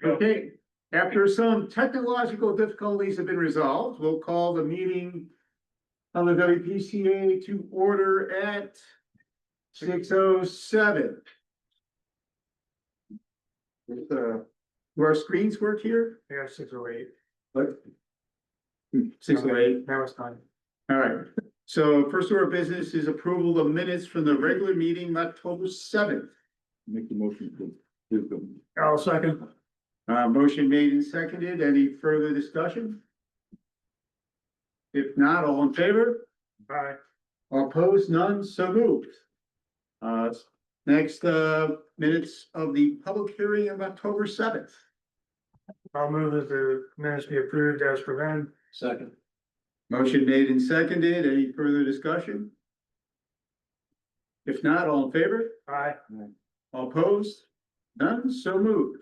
Okay, after some technological difficulties have been resolved, we'll call the meeting on the WPCA to order at 6:07. Do our screens work here? Yeah, 6:08. What? 6:08. That was fine. All right. So first order of business is approval of minutes from the regular meeting, October 7th. Make the motion to approve them. I'll second. Motion made and seconded. Any further discussion? If not, all in favor? Aye. All opposed? None? So moved. Next, minutes of the public hearing of October 7th. I'll move that the minutes be approved as presented. Second. Motion made and seconded. Any further discussion? If not, all in favor? Aye. All opposed? None? So moved.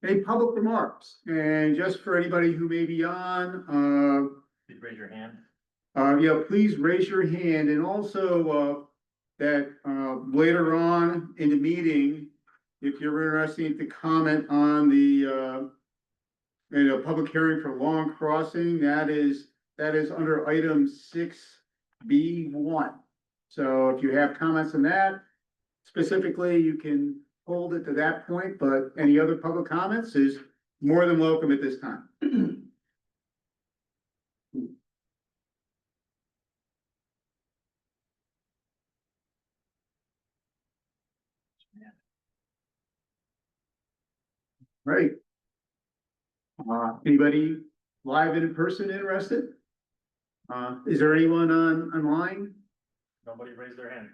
Any public remarks? And just for anybody who may be on, Raise your hand. yeah, please raise your hand, and also, that, later on in the meeting, if you're interested to comment on the, public hearing for Long Crossing, that is under item 6B1. So if you have comments on that, specifically, you can hold it to that point, but any other public comments is more than welcome at this time. Right. Anybody live in person interested? Is there anyone online? Nobody raised their hand.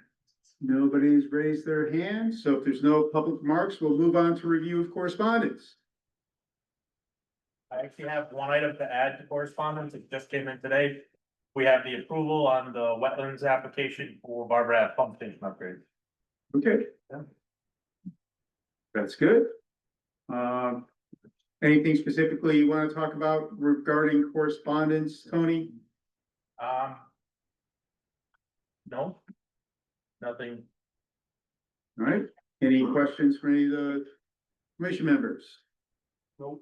Nobody's raised their hand, so if there's no public remarks, we'll move on to review of correspondence. I actually have one item to add to correspondence. It just came in today. We have the approval on the wetlands application for Barbara Ave pump station upgrade. Okay. Yeah. That's good. Anything specifically you want to talk about regarding correspondence, Tony? No, nothing. All right, any questions for any of the commission members? Nope.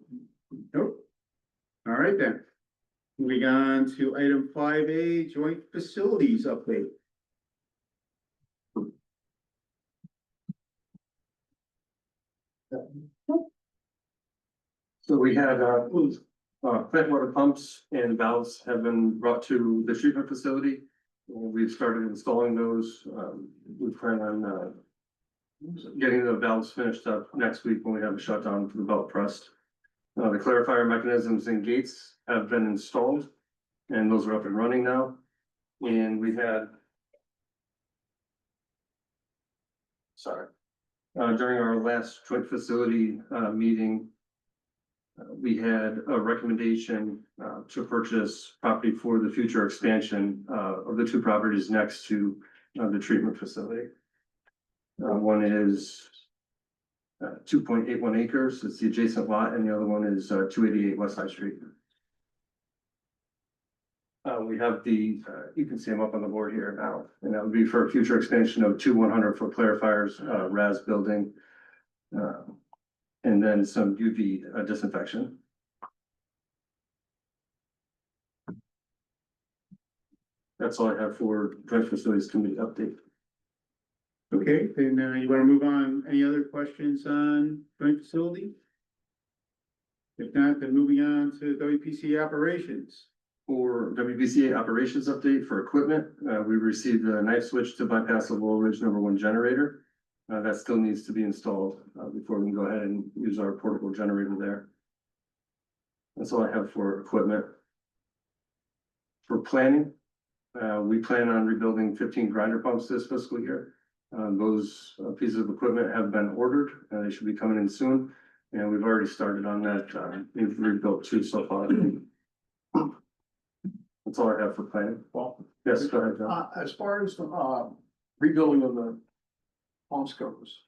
Nope. All right then. Moving on to item 5A, joint facilities update. So we had, plant water pumps and valves have been brought to the treatment facility. We've started installing those. We plan on, getting the valves finished up next week when we have a shutdown for the belt pressed. The clarifier mechanisms and gates have been installed and those are up and running now. And we had, during our last joint facility, meeting, we had a recommendation to purchase property for the future expansion of the two properties next to the treatment facility. One is 2.81 acres, it's the adjacent lot, and the other one is 288 West High Street. We have the, you can see them up on the board here now, and that would be for a future expansion of two 100-foot clarifiers, RAS building. And then some UV disinfection. That's all I have for joint facilities committee update. Okay, then you want to move on? Any other questions on joint facility? If not, then moving on to WPC operations. For WPCA operations update for equipment, we received a knife switch to bypass the Low Ridge #1 generator. That still needs to be installed before we can go ahead and use our portable generator there. That's all I have for equipment. For planning, we plan on rebuilding 15 grinder pumps this fiscal year. Those pieces of equipment have been ordered and they should be coming in soon. And we've already started on that. We've rebuilt 2 so far. That's all I have for planning. Well, Yes, go ahead, John. as far as the rebuilding of the pumps goes,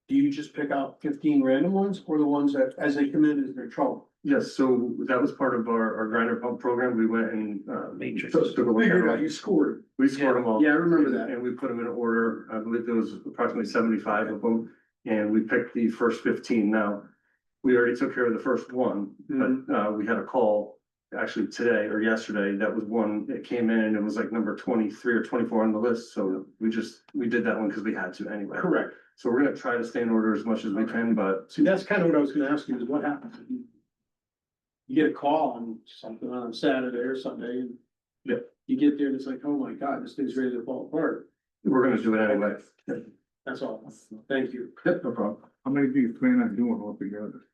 do you just pick out 15 random ones or the ones that as they come in is their trouble? Yes, so that was part of our grinder pump program. We went and, Matrix. took a look at Figured out, them. you scored. We scored them all. Yeah, I remember that. And we put them in order. I believe there was approximately 75 of them. And we picked the first 15 now. We already took care of the first one, but, we had a call actually today or yesterday. That was one that came in and it was like number 23 or 24 on the list. So we did that one because we had to anyway. Correct. So we're gonna try to stay in order as much as we can, but See, that's kind of what I was gonna ask you, is what happens? If You get a call on something on Saturday or Sunday, and Yeah. you get there and it's like, oh my God, this thing's ready to fall apart. we're gonna do it anyway. That's all. Thank you. Yep, no problem. How many do you plan on doing altogether?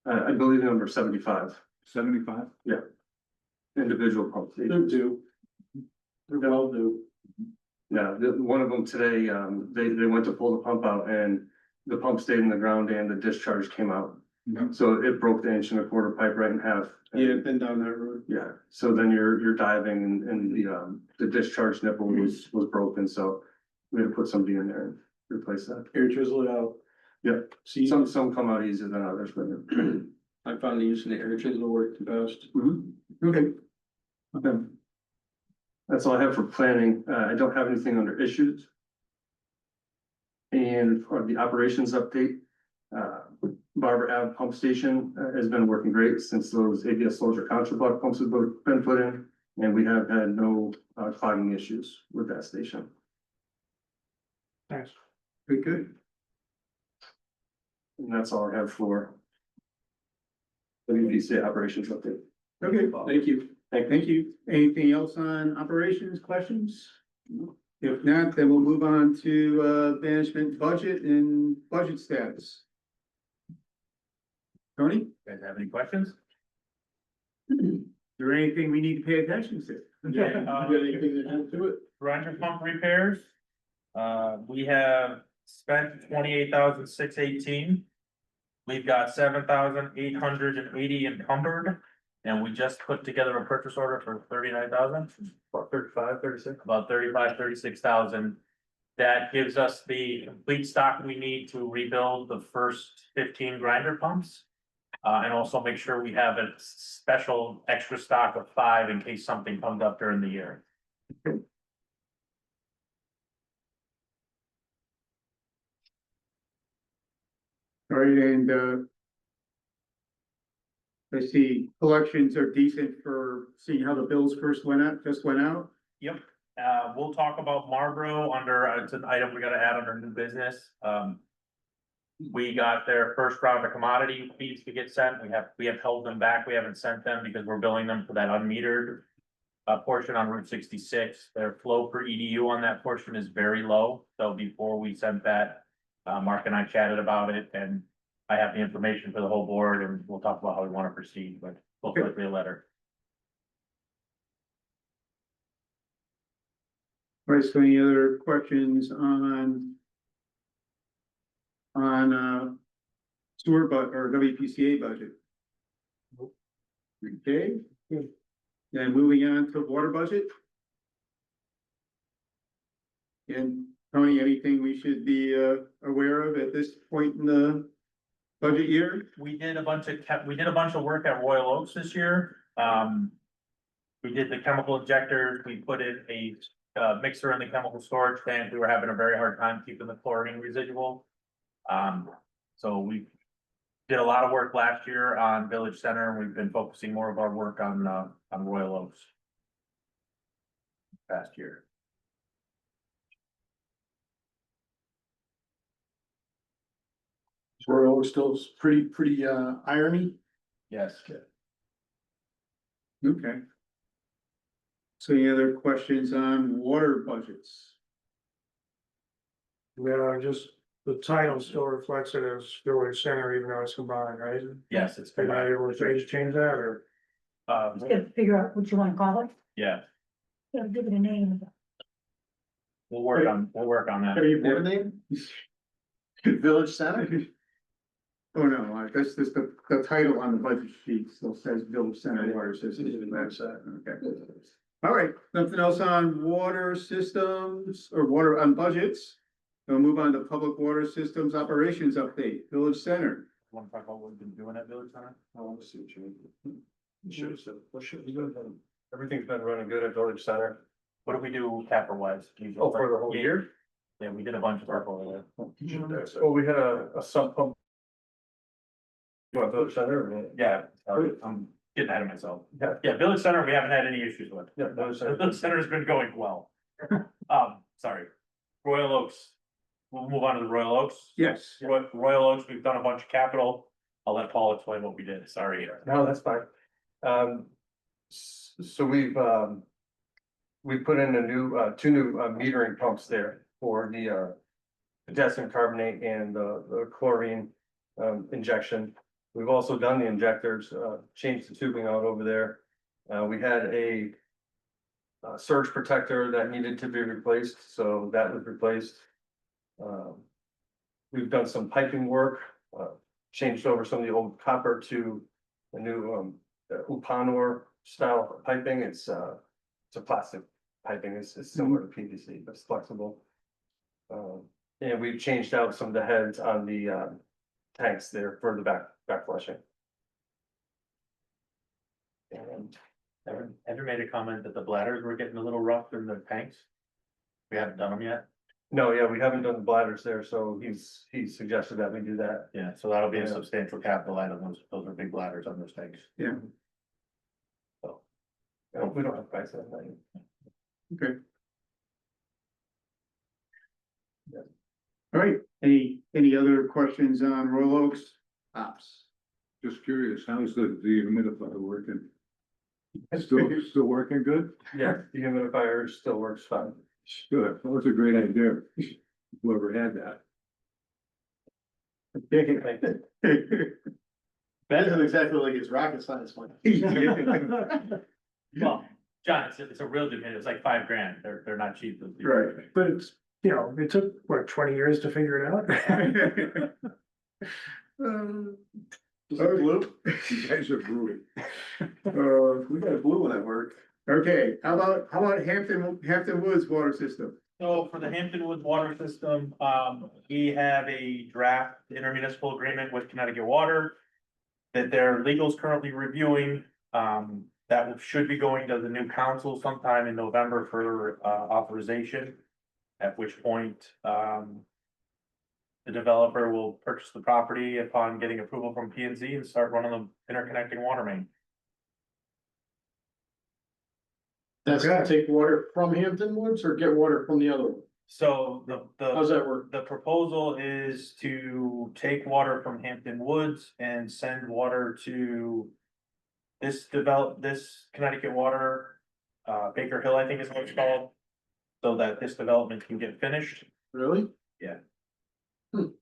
I believe number 75, 75? individual pumps. They're due. They're well due. Yeah, one of them today, they went to pull the pump out and the pump stayed in the ground and the discharge came out. Mhm. So it broke the 1.25 inch pipe right in half. Yeah, been down that road. Yeah, so then you're diving and the discharge nipple was broken, so we had to put somebody in there and replace that. Air drizzle it out. Yeah. See, Some come out easier than others, but. I found the use in the air drizzle work the best. Okay. Okay. That's all I have for planning. I don't have anything under issues. And for the operations update, Barber Ave Pump Station has been working great since those ABS soldier contract pumps have been put in. And we have had no clogging issues with that station. Thanks. Good, good. And that's all I have for WPCA operations update. Okay, Thank you. thank you. Anything else on operations, questions? If not, then we'll move on to management budget and budget status. Tony, You guys have any questions? is there anything we need to pay attention to? Yeah, You got anything to add to it? grinder pump repairs. We have spent 28,618. We've got 7,880 encumbered. And we just put together a purchase order for 39,000. About 35, 36. About 36,000. That gives us the complete stock we need to rebuild the first 15 grinder pumps. And also make sure we have a special extra stock of 5 in case something comes up during the year. All right, and I see collections are decent for seeing how the bills first just went out. Yep, we'll talk about Marlboro under, it's an item we gotta add under new business. We got their first round of commodity feeds to get sent. We have held them back. We haven't sent them because we're billing them for that unmetered portion on Route 66. Their flow per EDU on that portion is very low. So before we sent that, Mark and I chatted about it and I have the information for the whole board and we'll talk about how we want to proceed, but we'll put a letter. All right, so any other questions on sewer or WPCA budget? Okay. Then moving on to water budget. And Tony, anything we should be aware of at this point in the budget year? We did a bunch of work at Royal Oaks this year. We did the chemical injectors, we put in a mixer in the chemical storage tank. We were having a very hard time keeping the chlorine residual. So we did a lot of work last year on Village Center, and we've been focusing more of our work on Royal Oaks. Past year. Royal still pretty irony. Yes. Okay. So any other questions on water budgets? Yeah, just the title still reflects it as Village Center, even though it's combined, right? Yes, it's Are been, you able to change that or? Just gotta figure out what you wanna call it, yeah, gotta give it a name. we'll work on that. Are you board name? Village Center? Oh, no, that's just the title on the budget sheet still says Village Center Water System. That's that, okay. All right, nothing else on water systems or water on budgets? We'll move on to public water systems operations update, Village Center. Want to talk about what we've been doing at Village Center? I want to see what you mean. Should have said, what should we do? Everything's been running good at Village Center. What do we do capper wise? Oh, for the whole year? Yeah, we did a bunch of stuff over there. Well, we had a sump pump. You want Village Center? Or- Yeah, I'm getting ahead of myself. Yeah. Yeah, Village Center, we haven't had any issues with. Yeah, Village Center. Village Center's been going well. Sorry, Royal Oaks, we'll move on to the Royal Oaks. Yes. Royal Oaks, we've done a bunch of capital. I'll let Paul explain what we did, sorry. No, that's fine. So we put in a new, two new metering pumps there for the potassium carbonate and the chlorine injection. We've also done the injectors, changed the tubing out over there. We had a surge protector that needed to be replaced, so that was replaced. We've done some piping work, changed over some of the old copper to a new Upanor style piping. It's a plastic piping. It's similar to PVC, but it's flexible. And we've changed out some of the heads on the tanks there for the back flushing. And Andrew made a comment that the bladders were getting a little rough in the tanks. We haven't done them yet. no, yeah, we haven't done the bladders there, so he suggested that we do that. Yeah, so that'll be a Yeah. substantial capital item. Those are big bladders on those tanks. Yeah. So, We don't have price on that. Okay. All right, any other questions on Royal Oaks ops? Just curious, how's the humidifier working? Still working good? Yeah, the humidifier still works fine. Good, that was a great idea. Whoever had that. That isn't exactly like it's rocket science, Mike. well, John, it's a real dehumidifier. It's like $5,000. They're not cheap. those things. Right. But it's, you know, it took, what, 20 years to figure it out? Is it blue? You guys are brewing. We got a blue one at work. Okay, how about Hampton Woods water system? So for the Hampton Woods water system, we have a draft intermunicipal agreement with Connecticut Water that their legal's currently reviewing. That should be going to the new council sometime in November for authorization. At which point, the developer will purchase the property upon getting approval from P and Z and start running the interconnecting water main. That's to Okay. take water from Hampton Woods or get water from the other one? So How's that work? the proposal is to take water from Hampton Woods and send water to this Connecticut Water, Baker Hill, I think is what it's called. So that this development can get finished. Really? The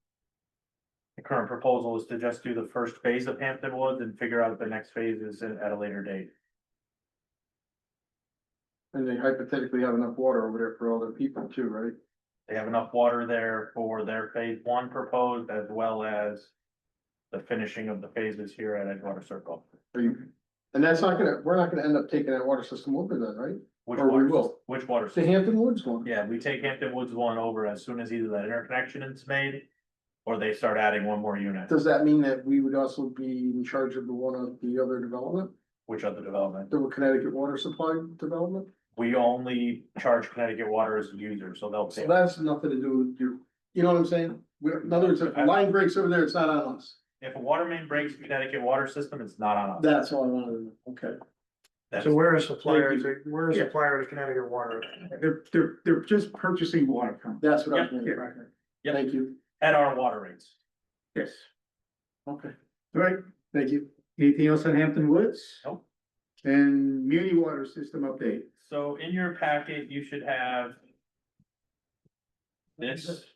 current proposal is to just do the first phase of Hampton Woods and figure out the next phases at a later date. And they hypothetically have enough water over there for other people too, right? They have enough water there for their phase one proposed as well as the finishing of the phases here at Edgewater Circle. And that's not gonna, we're not gonna end up taking that water system over then, right? Which Or we water, will. which water The system? Hampton Woods one. Yeah, we take Hampton Woods one over as soon as either that interconnection is made or they start adding one more unit. Does that mean that we would also be in charge of the one of the other development, Which other development? the Connecticut Water Supply development? We only charge Connecticut Water as a user, so they'll So pay. that's nothing to do with your, you know what I'm saying? In other words, if a line breaks over there, it's not on us. If a water main breaks Connecticut water system, it's not on us. That's all I wanted to know. Okay. That's- So we're a supplier Thank to, we're a Yeah. supplier to Connecticut Water. They're just purchasing water from. That's what I was Yep. wondering. Yep. Thank you. At our water rates. Yes. Okay, All right, thank you. anything else on Hampton Woods? Nope. And muni water system update? So in your packet, you should have this,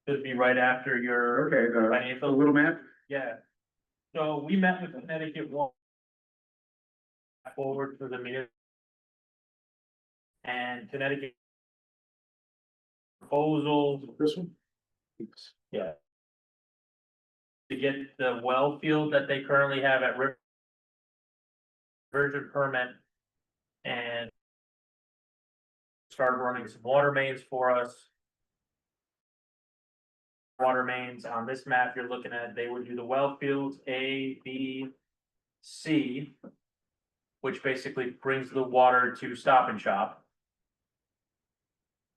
should be right after your Okay, a financial, little map? yeah. So we met with Connecticut Water forward for the meeting. And Connecticut proposal, This one? yeah. To get the well field that they currently have at River Virgin permit and start running some water mains for us. water mains on this map you're looking at, they would do the well fields A, B, C. Which basically brings the water to Stop and Shop.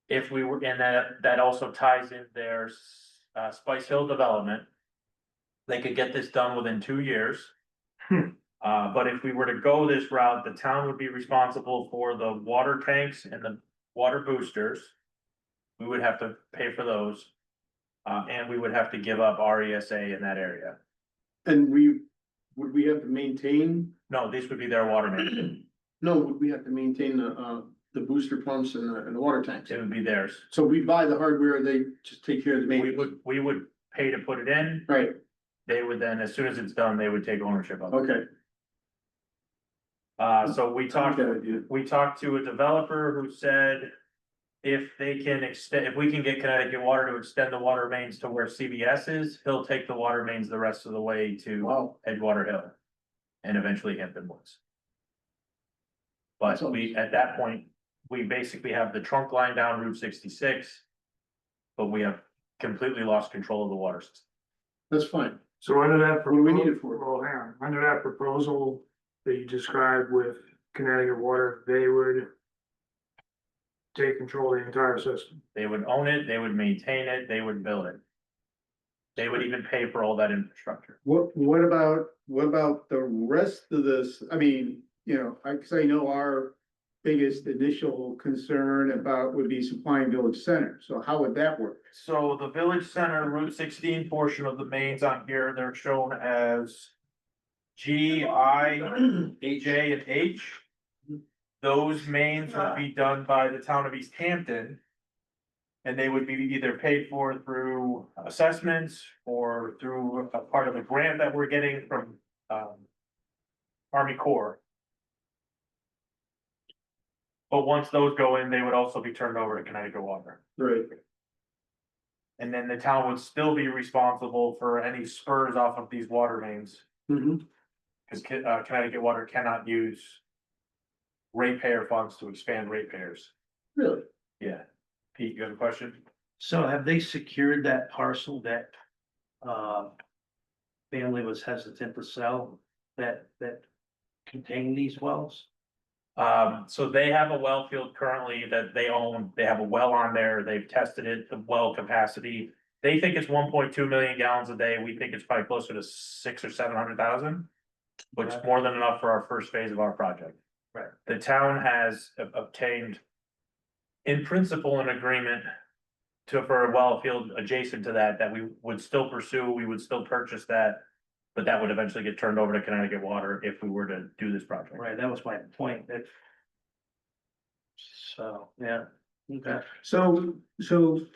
If we were, and that also ties in their Spice Hill development. They could get this done within 2 years. But if we were to go this route, the town would be responsible for the water tanks and the water boosters. We would have to pay for those. And we would have to give up RESA in that area. And would we have to maintain, No, these would be their water main. no, would we have to maintain the booster pumps and the water tanks? It would be theirs. So we buy the hardware, they just take care of the maintenance? We would pay to put it in. Right, They would then, as soon as it's done, they would take ownership of it. okay. So we talked, Good idea. we talked to a developer who said. If they can extend, if we can get Connecticut Water to extend the water mains to where CVS is, he'll take the water mains the rest of the way to Wow, Edgewater Hill. And eventually Hampton Woods. But we, at that point, we basically have the trunk line down Route 66. But we have completely lost control of the water system. that's fine. So under that. What do we need it for? Well, hang on, under that proposal that you described with Connecticut Water, they would take control of the entire system. They would own it, they would maintain it, they would build it. They would even pay for all that infrastructure. What about the rest of this? I mean, cause I know our biggest initial concern about would be supplying Village Center. So how would that work? So the Village Center Route 16 portion of the mains on here, they're shown as G, I, J, and H. Those mains would be done by the town of East Hampton. And they would be either paid for through assessments or through a part of a grant that we're getting from Army Corps. But once those go in, they would also be turned over to Connecticut Water. Right. And then the town would still be responsible for any spurs off of these water mains. Mm-hmm. Cause Connecticut Water cannot use ratepayer funds to expand ratepayers. Really? Yeah. Pete, you have a question? So have they secured that parcel that family was hesitant to sell that contained these wells? So they have a well field currently that they own. They have a well on there. They've tested it, the well capacity. They think it's 1.2 million gallons a day. We think it's probably closer to 600,000 or 700,000. Which is more than enough for our first phase of our project. Right. The town has obtained. In principle, an agreement for a well field adjacent to that we would still pursue, we would still purchase that. But that would eventually get turned over to Connecticut Water if we were to do this project. Right, that was my point, that. So, yeah, okay. So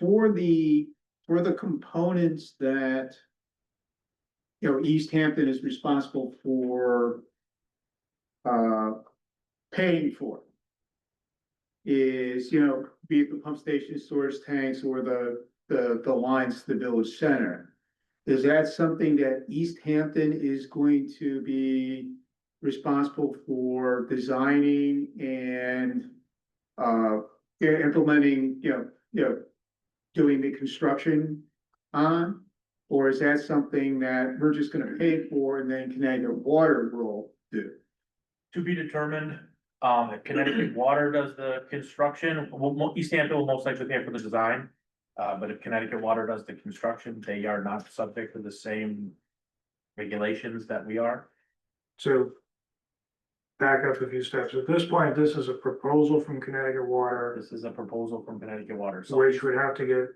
for the components that. East Hampton is responsible for. Paying for. Is, be it the pump station, storage tanks, or the lines to the Village Center. Is that something that East Hampton is going to be responsible for designing and implementing, doing the construction on? Or is that something that we're just gonna pay for and then Connecticut Water will do? To be determined, if Connecticut Water does the construction, East Hampton will most likely pay for the design. But if Connecticut Water does the construction, they are not subject to the same regulations that we are. So. Back up a few steps. At this point, this is a proposal from Connecticut Water, This is a proposal from Connecticut Water, so which would have to get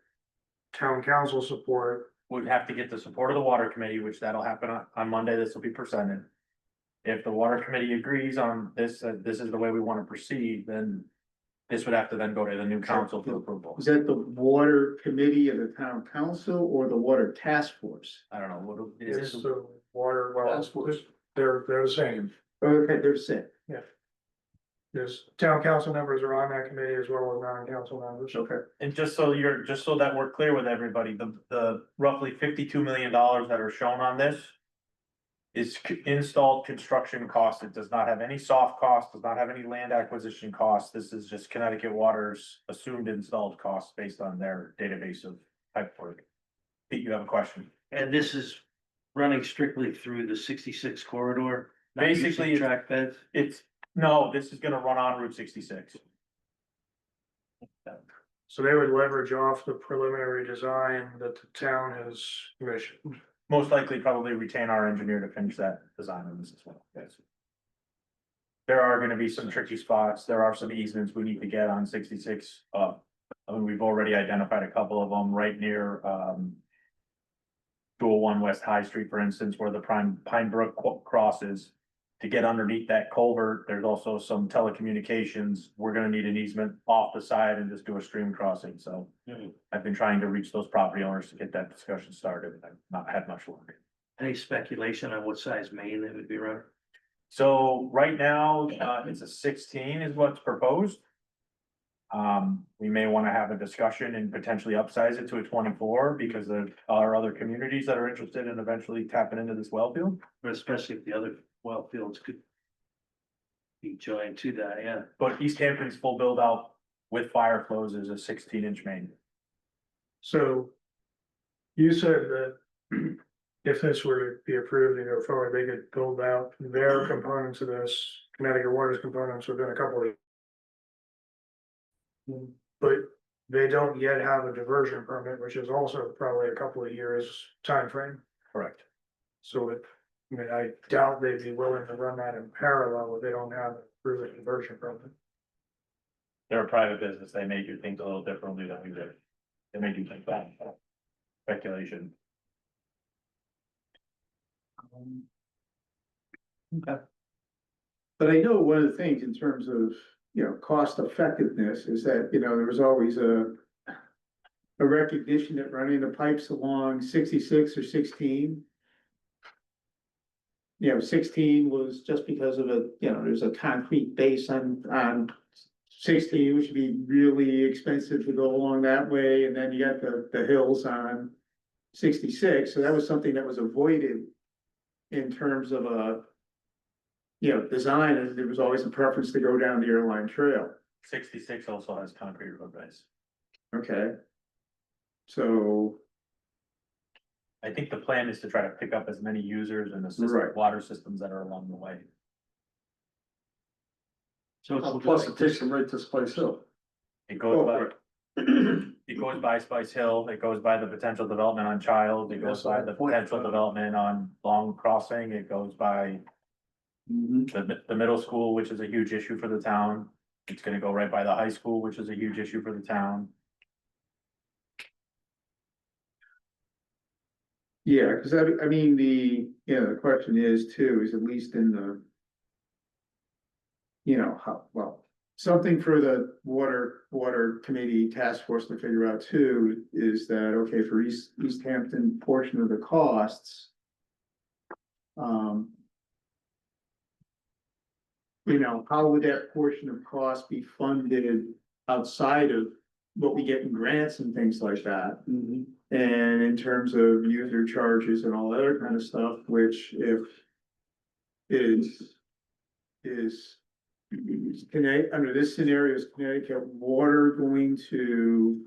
town council support. we'd have to get the support of the water committee, which that'll happen on Monday. This will be presented. If the water committee agrees on this, this is the way we want to proceed, then this would have to then go to the new council for approval. Is that the water committee of the town council or the water task force? I don't know, what It's is, the water, well, Task force. they're the same. Okay, they're set. There's town council members are on that committee as well as non-council members. Okay. and just so that we're clear with everybody, the roughly $52 million that are shown on this. Is installed construction cost. It does not have any soft cost, does not have any land acquisition costs. This is just Connecticut Water's assumed installed costs based on their database of type work. Pete, you have a question? And this is running strictly through the 66 corridor? not using Basically, it's- Track beds? No, this is gonna run on Route 66. So they would leverage off the preliminary design that the town has commissioned. Most likely probably retain our engineer to finish that design on this as well, yes. There are gonna be some tricky spots, there are some easements we need to get on 66, I mean, we've already identified a couple of them right near, 201 West High Street, for instance, where the Pine Brook crosses. To get underneath that culvert, there's also some telecommunications, we're gonna need an easement off the side and just do a stream crossing, so. I've been trying to reach those property owners to get that discussion started, and I've not had much luck. Any speculation on what size main that would be running? So right now, it's a 16 is what's proposed. We may wanna have a discussion and potentially upsize it to a 24 because there are other communities that are interested in eventually tapping into this well field. But especially if the other well fields could be joined to that, yeah. But East Hampton's full build out with fire flows is a 16-inch main. So you said that if this were to be approved and go forward, they could build out their components of this, Connecticut Water's components within a couple of. But they don't yet have a diversion permit, which is also probably a couple of years time frame. Correct. So I mean, I doubt they'd be willing to run that in parallel if they don't have a proven diversion permit. They're a private business, they may do things a little differently than we do. They may do things that, speculation. But I know one of the things in terms of, cost effectiveness is that, there was always a recognition that running the pipes along 66 or 16. 16 was just because of there's a concrete base on 16, which would be really expensive to go along that way, and then you got the hills on 66, so that was something that was avoided in terms of design, and there was always a preference to go down the airline trail. 66 also has concrete roadways. Okay. So, I think the plan is to try to pick up as many users and assist Right. water systems that are along the way. So it's Plus it takes them right to Spice Hill. It goes by, it goes by Spice Hill, it goes by the potential development on Child, it goes by the potential development on Long Crossing, it goes by the middle school, which is a huge issue for the town. It's gonna go right by the high school, which is a huge issue for the town. yeah, because I mean, the question is too, is at least in the, how, well, something for the water committee task force to figure out too, is that, okay, for East Hampton portion of the costs. How would that portion of cost be funded outside of what we get in grants and things like that? And in terms of user charges and all that other kind of stuff, which is Connecticut, under this scenario, is Connecticut Water going to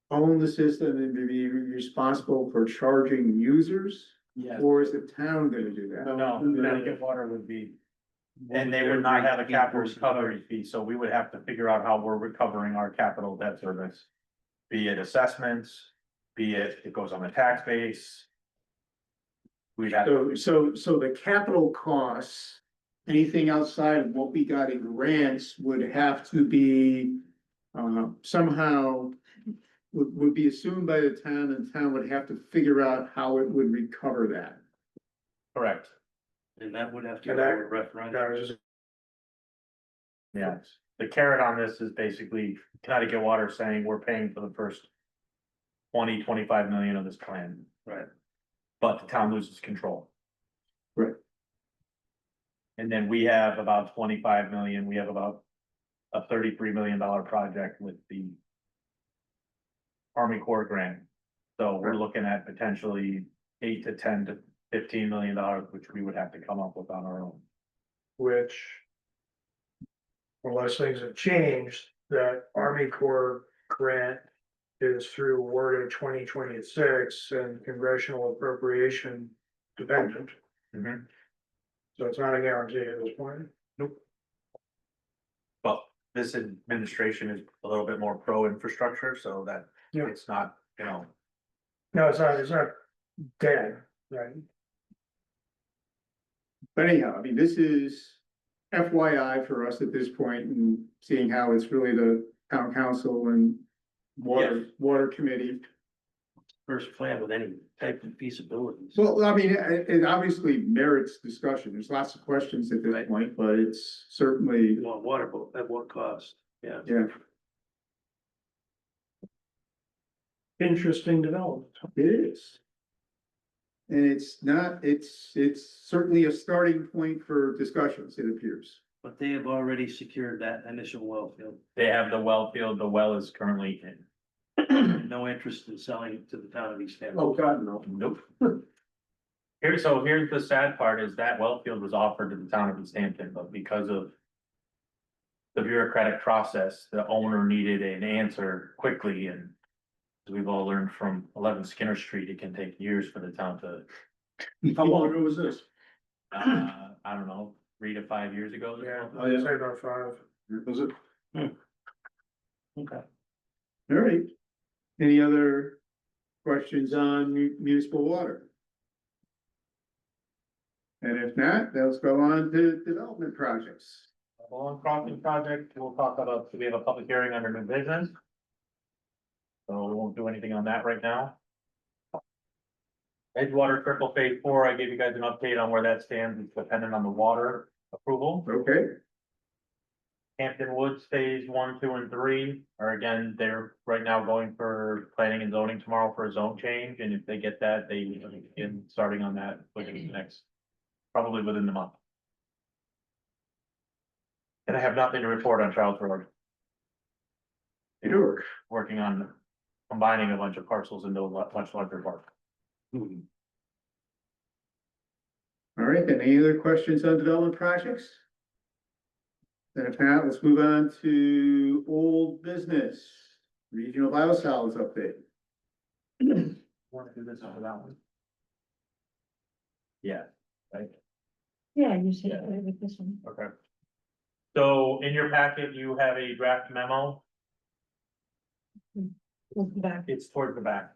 own the system and be responsible for charging users? Yes. Or is the town gonna do that? No, Connecticut Water would be, and they would not have a capital recovery fee, so we would have to figure out how we're recovering our capital debt service. Be it assessments, be it goes on the tax base. We'd have, So the capital costs, anything outside of what we got in grants would have to be somehow would be assumed by the town, and the town would have to figure out how it would recover that. correct, And that would have to And go that- to a referendum. That was just yeah. The carrot on this is basically Connecticut Water saying we're paying for the first 25 million of this plan. Right. But the town loses control. Right. And then we have about 25 million, we have about a $33 million project with the Army Corps grant. So we're looking at potentially 8 to 10 to 15 million dollars, which we would have to come up with on our own. which. Unless things have changed, that Army Corps grant is through wording 2026 and congressional appropriation dependent. Mhm. So it's not a guarantee at this point. But this administration is a little bit more pro-infrastructure, so that Yeah. it's not, No, it's not dead, right? But anyhow, I mean, this is FYI for us at this point and seeing how it's really the town council and water committee. First plan with any type of feasibilities. Well, I mean, it obviously merits discussion. There's lots of questions at this Right. point, but it's certainly, Well, water, but at what cost? Yeah. yeah, Interesting development. it is. And it's certainly a starting point for discussions, it appears. But they have already secured that initial well field. they have the well field, the well is currently in. No interest in selling it to the town of East Hampton. Oh, God, no. Nope. Here's the sad part is that well field was offered to the town of East Hampton, but because of the bureaucratic process, the owner needed an answer quickly, and as we've all learned from 11 Skinner Street, it can take years for the town to, How long ago was this? I don't know, 3 to 5 years ago. Yeah, Oh, yeah. say about 5. Was it? Okay. All right. Any other questions on municipal water? And if not, let's go on to development projects. Long Crossing project, we'll talk about, we have a public hearing under new business. So we won't do anything on that right now. Edgewater Triple Phase 4, I gave you guys an update on where that stands, it's dependent on the water approval. Okay, Hampton Woods Phase 1, 2, and 3 are again, they're right now going for planning and zoning tomorrow for a zone change, and if they get that, they begin starting on that within the next, probably within the month. And I have nothing to report on Child's Road. sure. Working on combining a bunch of parcels into a much larger park. All right, then any other questions on development projects? Then if not, let's move on to old business, regional biosolids update. Want to do this on that one? Yeah, right, Yeah, you said it with this one. okay. So in your packet, you have a draft memo, We'll be back. it's towards the back.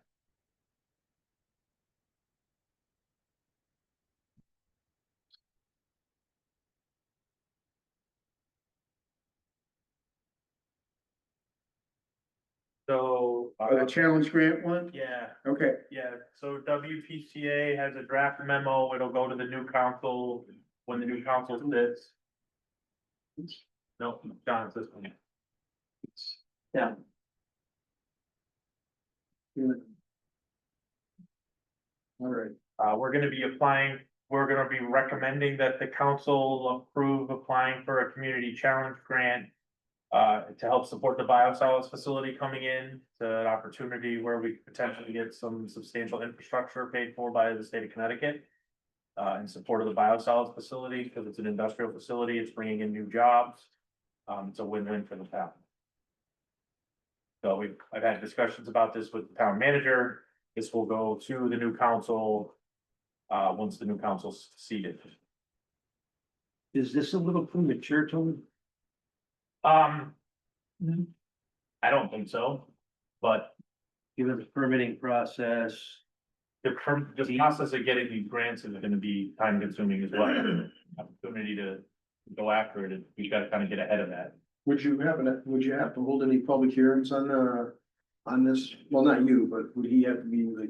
So. The challenge grant one? Yeah, Okay, yeah, so WPCA has a draft memo, it'll go to the new council, when the new council sits. No, John, it's this one. Yeah. all right. We're gonna be applying, we're gonna be recommending that the council approve applying for a community challenge grant. To help support the biosolids facility coming in, it's an opportunity where we could potentially get some substantial infrastructure paid for by the state of Connecticut. In support of the biosolids facility, because it's an industrial facility, it's bringing in new jobs. It's a win-win for the town. So I've had discussions about this with the town manager, this will go to the new council. Once the new council's seated. Is this a little premature, Tony? I don't think so, but Given the permitting process, the process of getting these grants is gonna be time consuming as well. Opportunity to go after it, we gotta kind of get ahead of that. Would you have to hold any public hearings on this? Well, not you, but would he have to be like,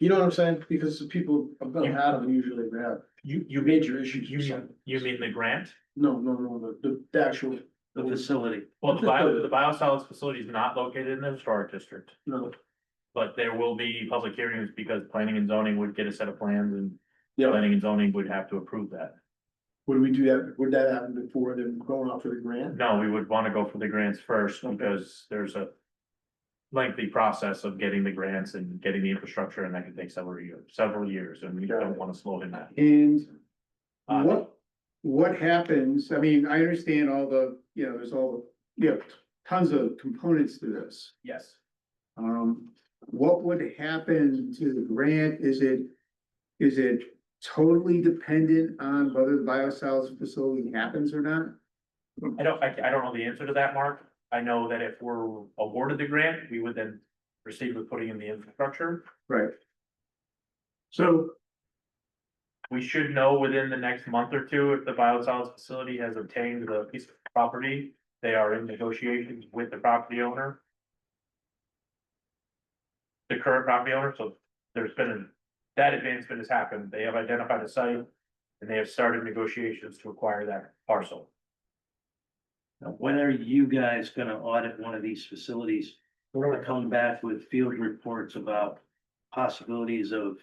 you know what I'm saying? Because the people about them usually have You major issues. you mean the grant? No, the actual, the facility. Well, the biosolids facility is not located in the historic district, no, but there will be public hearings because planning and zoning would get a set of plans and yeah, planning and zoning would have to approve that. would we do that, would that happen before them going out for the grant? No, we would want to go for the grants first Okay. because there's a lengthy process of getting the grants and getting the infrastructure, and that can take several years, and we don't want to slow it down. And Uh, what happens, I mean, I understand all the, there's all the, tons of components to this. Yes, What would happen to the grant? Is it totally dependent on whether the biosolids facility happens or not? I don't know the answer to that, Mark. I know that if we're awarded the grant, we would then proceed with putting in the infrastructure. Right. So, We should know within the next month or two if the biosolids facility has obtained the piece of property. They are in negotiations with the property owner. The current property owner, so that advancement has happened. They have identified a site. And they have started negotiations to acquire that parcel. Now, when are you guys gonna audit one of these facilities? Or come back with field reports about possibilities of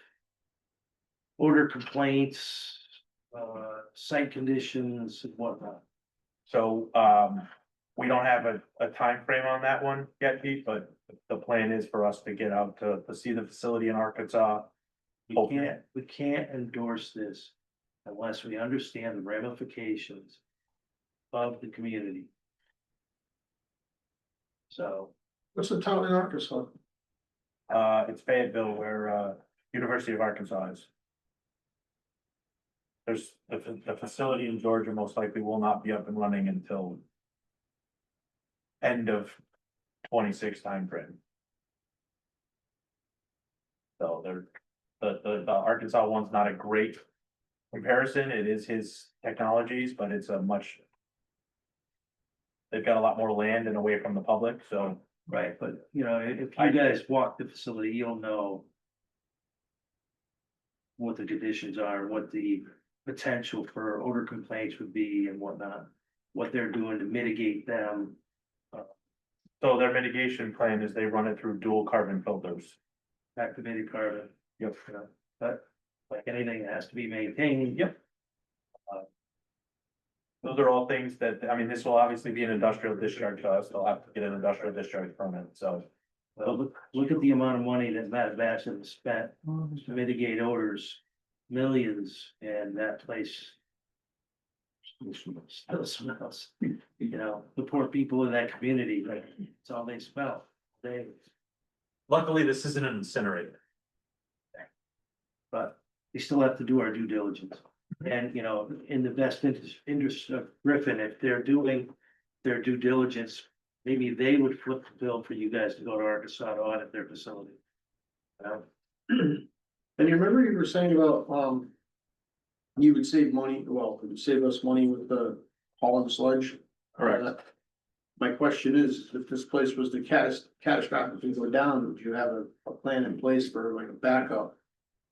odor complaints, site conditions and whatnot? So, we don't have a timeframe on that one yet, Pete, but the plan is for us to get out to see the facility in Arkansas. We can't endorse this unless we understand the ramifications of the community. So, What's the town in Arkansas? It's Fayetteville where, University of Arkansas is. There's, the facility in Georgia most likely will not be up and running until end of 26 timeframe. So the Arkansas one's not a great comparison. It is his technologies, but it's they've got a lot more land and away from the public, so. right, but you know, if you guys walk the facility, you'll know what the conditions are, what the potential for odor complaints would be and whatnot, what they're doing to mitigate them. So their mitigation plan is they run it through dual carbon filters. Activated carbon, Yep. but like anything, it has to be maintained. Yep. Those are all things that, I mean, this will obviously be an industrial discharge to us. They'll have to get an industrial discharge permit, so. But look at the amount of money that Matt Bassett has spent to mitigate odors, millions, and that place still smells. You know, the poor people in that community, like, it's all they smell. Luckily, this isn't an incinerator. But we still have to do our due diligence. And, you know, in the best interest of Griffin, if they're doing their due diligence, maybe they would flip the bill for you guys to go to Arkansas to audit their facility. And you remember you were saying about, you would save money, well, it would save us money with the hauling sludge. My question is, if this place was to catastrophically go down, would you have a plan in place for like a backup?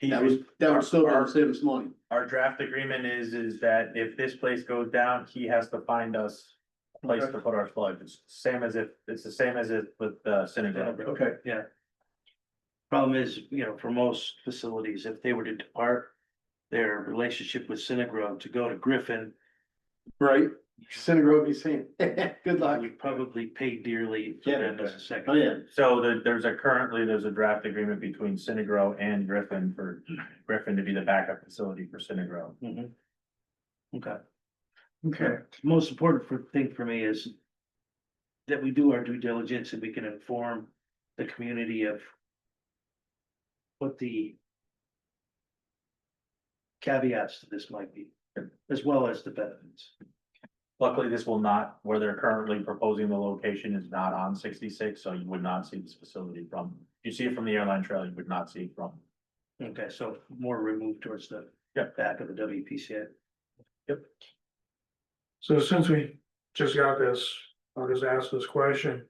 That would still save us money. Our draft agreement is that if this place goes down, he has to find us a place to put our sludge. It's the same as it with the synagogue. Okay. Yeah. Problem is, you know, for most facilities, if they were to depart their relationship with Synagro to go to Griffin, Right, Senator would be saying, good luck. we probably pay dearly for them as a second. Oh, yeah. So there's a draft agreement between Synagro and Griffin for Griffin to be the backup facility for Synagro. Mhm. Okay, Okay. most important thing for me is that we do our due diligence and we can inform the community of what the caveats to this might be, as well as the benefits. Luckily, this will not, where they're currently proposing the location is not on 66, so you would not see this facility from, you see it from the airline trail, you would not see it from. Okay, so more removed towards the back of the WPCA. so since we just got this, I'll just ask this question.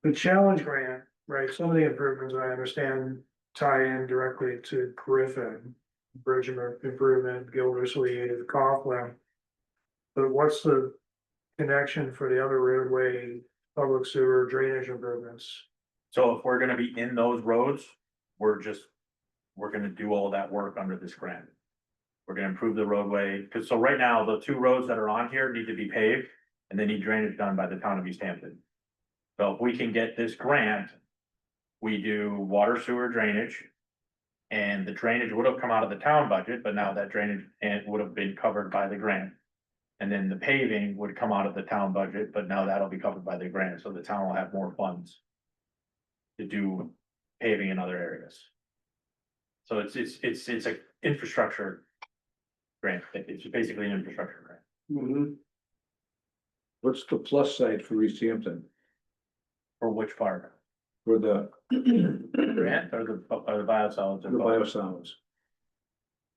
The challenge grant, right, some of the improvements I understand tie in directly to Griffin. Bridge improvement, Gildersleeve, Coughlin. But what's the connection for the other roadway, public sewer drainage improvements? So if we're gonna be in those roads, we're gonna do all that work under this grant. We're gonna improve the roadway, so right now, the two roads that are on here need to be paved, and they need drainage done by the town of East Hampton. So if we can get this grant, we do water sewer drainage. And the drainage would have come out of the town budget, but now that drainage would have been covered by the grant. And then the paving would come out of the town budget, but now that'll be covered by the grant, so the town will have more funds to do paving in other areas. So it's a infrastructure grant, it's basically an infrastructure grant. Mhm. What's the plus side for East Hampton? For which part? For the Grant or the biosolids? or both? biosolids?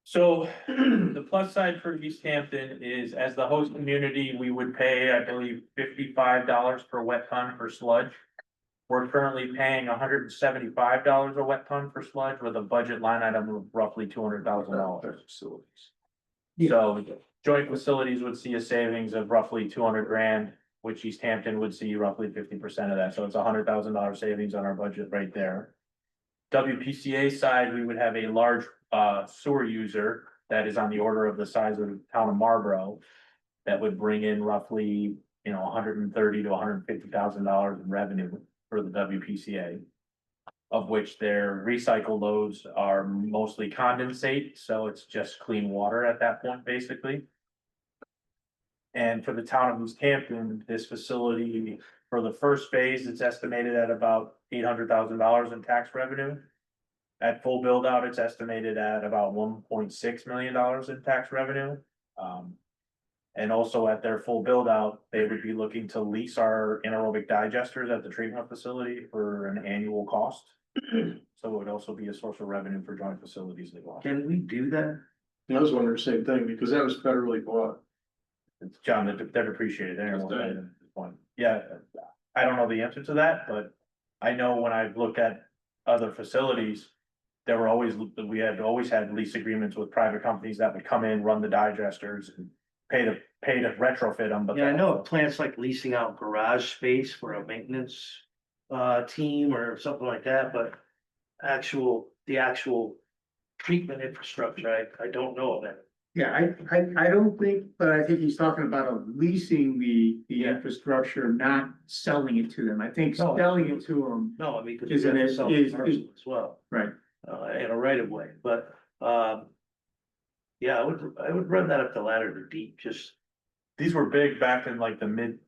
So the plus side for East Hampton is as the host community, we would pay, I believe, $55 per wet ton for sludge. We're currently paying $175 a wet ton for sludge with a budget line item of roughly $200,000. So joint facilities would see a savings of roughly 200 grand, which East Hampton would see roughly 50% of that. So it's $100,000 savings on our budget right there. WPCA side, we would have a large sewer user that is on the order of the size of the town of Marlboro. That would bring in roughly, $130,000 to $150,000 in revenue for the WPCA. Of which their recycle loads are mostly condensate, so it's just clean water at that point, basically. And for the town of East Hampton, this facility, for the first phase, it's estimated at about $800,000 in tax revenue. At full build out, it's estimated at about $1.6 million in tax revenue. And also at their full build out, they would be looking to lease our anaerobic digesters at the treatment facility for an annual cost. So it would also be a source of revenue for joint facilities as well. Can we do that? I was wondering the same thing, because that was federally bought. It's John, they're depreciated, they're That's not right. at this point. Yeah, I don't know the answer to that, but I know when I've looked at other facilities. There were always, we had always had lease agreements with private companies that would come in, run the digesters and pay to retrofit them, but. Yeah, I know of plants like leasing out garage space for a maintenance team or something like that, but the actual treatment infrastructure, I don't know of that. Yeah, I don't think, but I think he's talking about leasing the Yeah. infrastructure, not selling it to them. I think No. selling it to them, No, I mean, because Isn't you have it- to sell is- the parcel as well, right? in a right of way, but, yeah, I would run that up the ladder to deep, just, These were big back in like the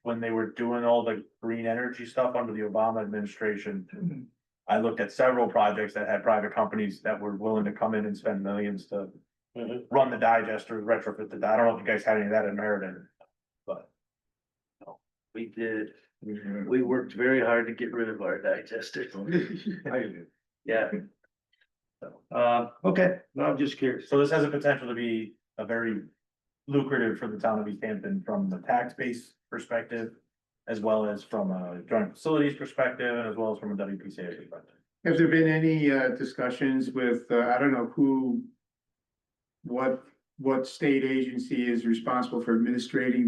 when they were doing all the green energy stuff under the Obama administration. I looked at several projects that had private companies that were willing to come in and spend millions to run the digester, retrofit I don't know if you guys had any of that in Meriden. But we did, we worked very hard to get rid of our digester. I did. Yeah. Okay, no, I'm just curious. so this has a potential to be a very lucrative for the town of East Hampton from the tax base perspective. As well as from a joint facilities perspective and as well as from a WPCA perspective. Have there been any discussions with, I don't know who, what state agency is responsible for administering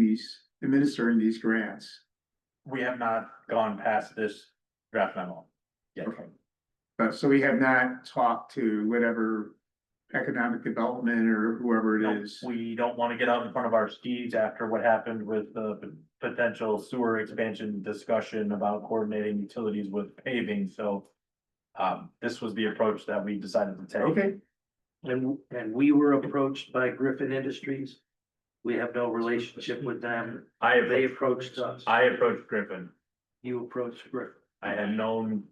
these grants? We have not gone past this draft memo yet. So we have not talked to whatever economic development or whoever No, it is. we don't want to get out in front of our skis after what happened with the potential sewer expansion discussion about coordinating utilities with paving, so. This was the approach that we decided to take. Okay, And we were approached by Griffin Industries. We have no relationship with them. They approached us. I approached Griffin. You approached Griffin. I had known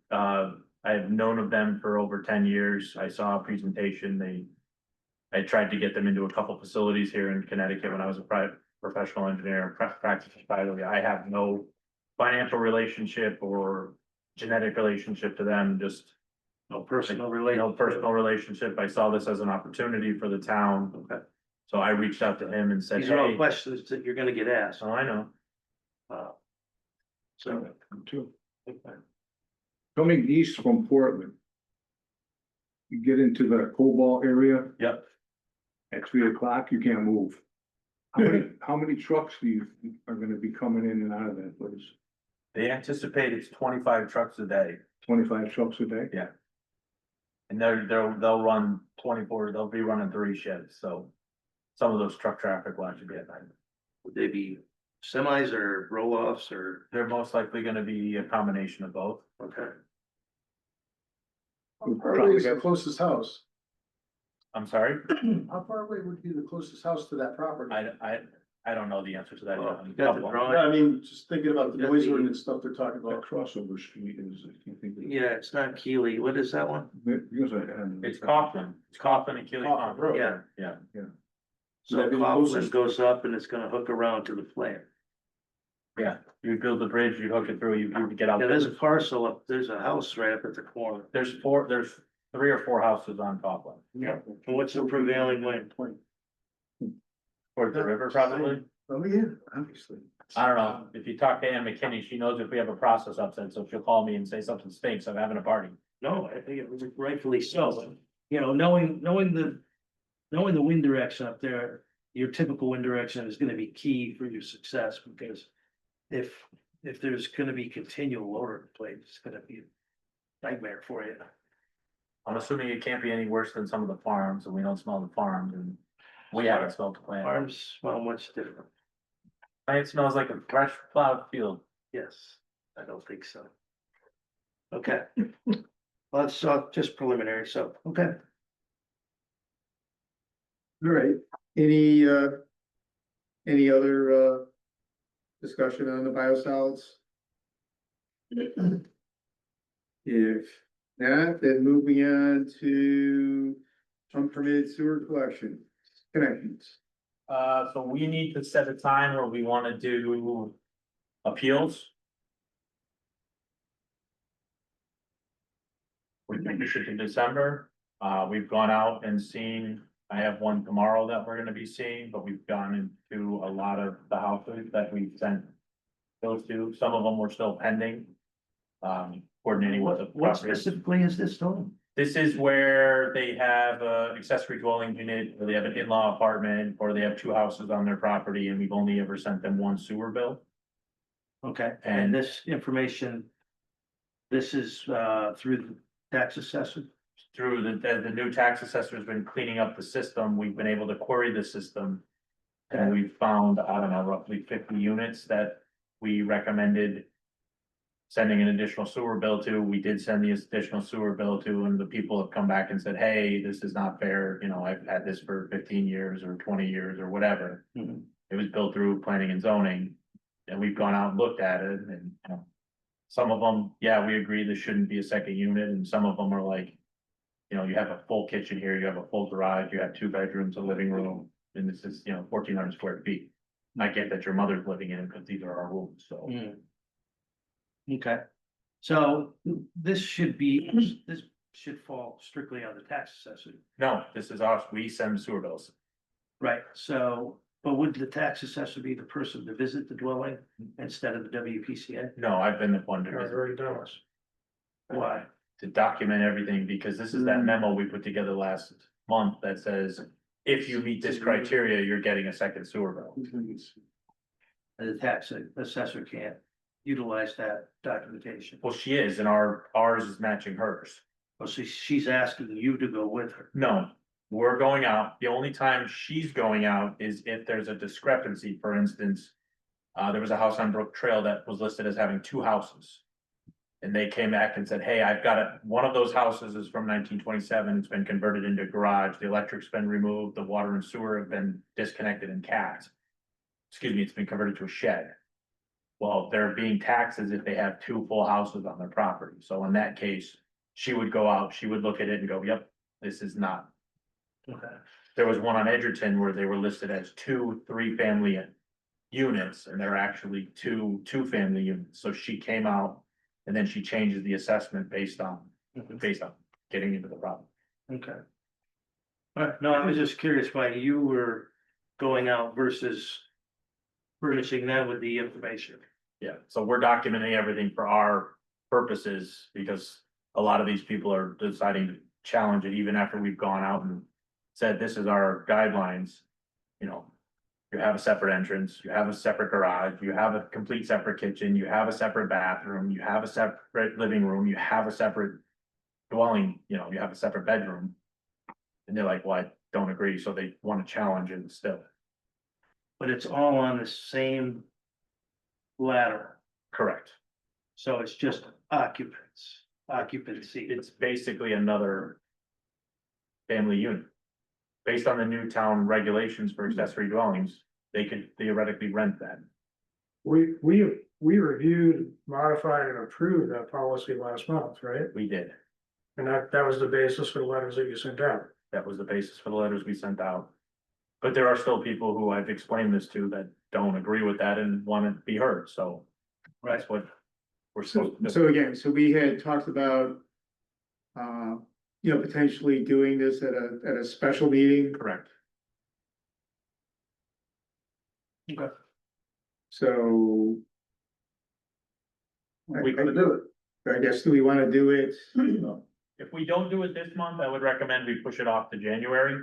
of them for over 10 years. I saw a presentation. I tried to get them into a couple facilities here in Connecticut when I was a private professional engineer, practice privately. I have no financial relationship or genetic relationship to them, just No personal no relationship. personal relationship. I saw this as an opportunity for the town. Okay. So I reached out to him and said, These are all hey, questions that you're gonna get asked. so I know. So, Too. Coming east from Portland. You get into the Cobalt area, Yep. at 3 o'clock, you can't move. How many trucks do you think are gonna be coming in and out of that place? They anticipate it's 25 trucks a day. 25 trucks a day? And they'll run 24, they'll be running 3 shifts, so. Some of those truck traffic will actually be at night. would they be semis or roll-offs or, They're most likely gonna be a combination of both. okay? How far away is the closest house? I'm sorry, How far away would be the closest house to that property? I don't know the answer to that. Well, you got the drawing. I mean, just thinking about the Yeah, noise the- ordinance stuff they're talking That about. crossover street is, I can't think of. Yeah, it's not Keely. What is that one? It's Coughlin, it's Coughlin and Keely Farm. Road. Yeah. Yeah, So Maybe the Coughlin closest- goes up and it's gonna hook around to the flare. you build the bridge, you hook it through, you get out. Yeah, there's a parcel up, there's a house right up at the corner. There's 3 or 4 houses on Coughlin. Yeah. And what's the prevailing wind? Towards the river probably. Oh, yeah, obviously. I don't know, if you talk to Ann McKinney, she knows if we have a process upset, so she'll call me and say something stinks, I'm having a party. No, I think it was rightfully so, but, you know, knowing the wind direction up there, your typical wind direction is gonna be key for your success, because if there's gonna be continual odor complaints, it's gonna be a nightmare for you. I'm assuming it can't be any worse than some of the farms, and we don't smell the farms, and we haven't smelled the plant. Farms smell much different. Plant smells like a fresh plowed field. Yes, I don't think so. Okay. Well, it's just preliminary, so, okay. All right, any other, discussion on the biosolids? If not, then moving on to unpermitted sewer collection connections. So we need to set a time where we wanna do appeals. We think we should do December. We've gone out and seen, I have one tomorrow that we're gonna be seeing, but we've gone into a lot of the houses that we've sent those to. Some of them were still pending. Coordinating with the What property. specifically is this doing? This is where they have a accessory dwelling unit, or they have an in-law apartment, or they have 2 houses on their property, and we've only ever sent them 1 sewer bill. Okay, And- and this information, this is through the tax assessor? Through the new tax assessor's been cleaning up the system, we've been able to query the system. And we've found, I don't know, roughly 50 units that we recommended sending an additional sewer bill to. We did send the additional sewer bill to, and the people have come back and said, hey, this is not fair, you know, I've had this for 15 years or 20 years or whatever. Mhm. It was built through planning and zoning, and we've gone out and looked at it, and, you know, some of them, yeah, we agree there shouldn't be a second unit, and some of them are like, you know, you have a full kitchen here, you have a full garage, you have 2 bedrooms, a living room, and this is, you know, 1,400 square feet. And I get that your mother's living in it, because these are our rooms, so. Mm. Okay, so this should fall strictly on the tax assessor. No, this is us, we send sewer bills. Right, so, but would the tax assessor be the person to visit the dwelling instead of the WPCA? No, I've been the one to I've visit, already done this. Why? to document everything, because this is that memo we put together last month that says, if you meet this criteria, you're getting a second sewer bill. The tax assessor can't utilize that documentation. Well, she is, and ours is matching hers. Oh, so she's asking you to go with her. No, we're going out. The only time she's going out is if there's a discrepancy, for instance. There was a house on Brook Trail that was listed as having 2 houses. And they came back and said, hey, I've got it. One of those houses is from 1927. It's been converted into a garage. The electric's been removed. The water and sewer have been disconnected and capped. Excuse me, it's been converted to a shed. Well, they're being taxed as if they have 2 full houses on their property. So in that case, she would go out, she would look at it and go, yep, this is not. Okay. There was one on Edgerton where they were listed as 2 3-family units, and they're actually 2 2-family units. So she came out and then she changes the assessment based on getting into the problem. Okay. All right, no, I was just curious why you were going out versus furnishing them with the information. Yeah, so we're documenting everything for our purposes, because a lot of these people are deciding to challenge it even after we've gone out and said, this is our guidelines. You know, you have a separate entrance, you have a separate garage, you have a complete separate kitchen, you have a separate bathroom, you have a separate living room, you have a separate dwelling, you know, you have a separate bedroom. And they're like, well, I don't agree, so they want to challenge it still. But it's all on the same ladder, Correct. so it's just occupancy. It's basically another family unit. Based on the new town regulations for accessory dwellings, they could theoretically rent that. We reviewed, modified and approved that policy last month, right? We did. And that was the basis for the letters that you sent out. That was the basis for the letters we sent out. But there are still people who I've explained this to that don't agree with that and want to be heard, so. That's what we're supposed to do. So again, so we had talked about, potentially doing this at a special meeting. Correct. So. We I could do it. I guess, do we want to do it? If we don't do it this month, I would recommend we push it off to January.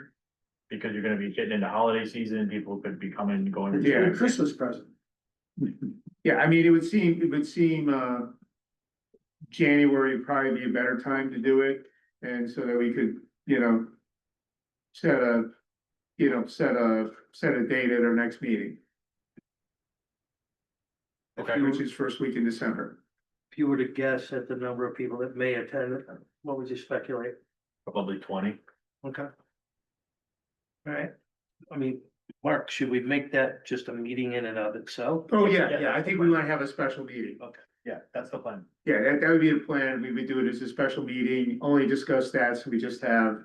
Because you're gonna be getting into holiday season, people could be coming and going. Yeah. A Christmas present. Yeah, I mean, it would seem, January would probably be a better time to do it, and so that we could, set a date at our next meeting, Okay, which is first week in December. If you were to guess at the number of people that may attend, what would you speculate? probably 20. Okay. All right, I mean, Mark, should we make that just a meeting in and of itself? Oh, yeah, I think we want to have a special meeting. Yeah, that's the plan. Yeah, that would be the plan. We would do it as a special meeting, only discuss that, so we just have,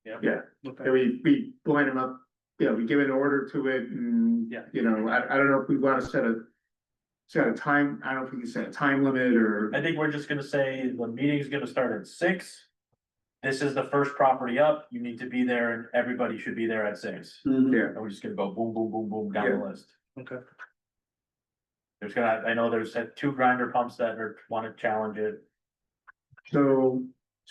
Okay. and we line them up. We give an order to it and, Yeah. I don't know if we want to set a time, I don't know if we can set a time limit or. I think we're just gonna say the meeting's gonna start at 6. This is the first property up, you need to be there and everybody should be there at 6. Yeah, And we're just gonna go boom, boom, boom, boom down the list. Okay. I know there's 2 grinder pumps that wanna challenge it. so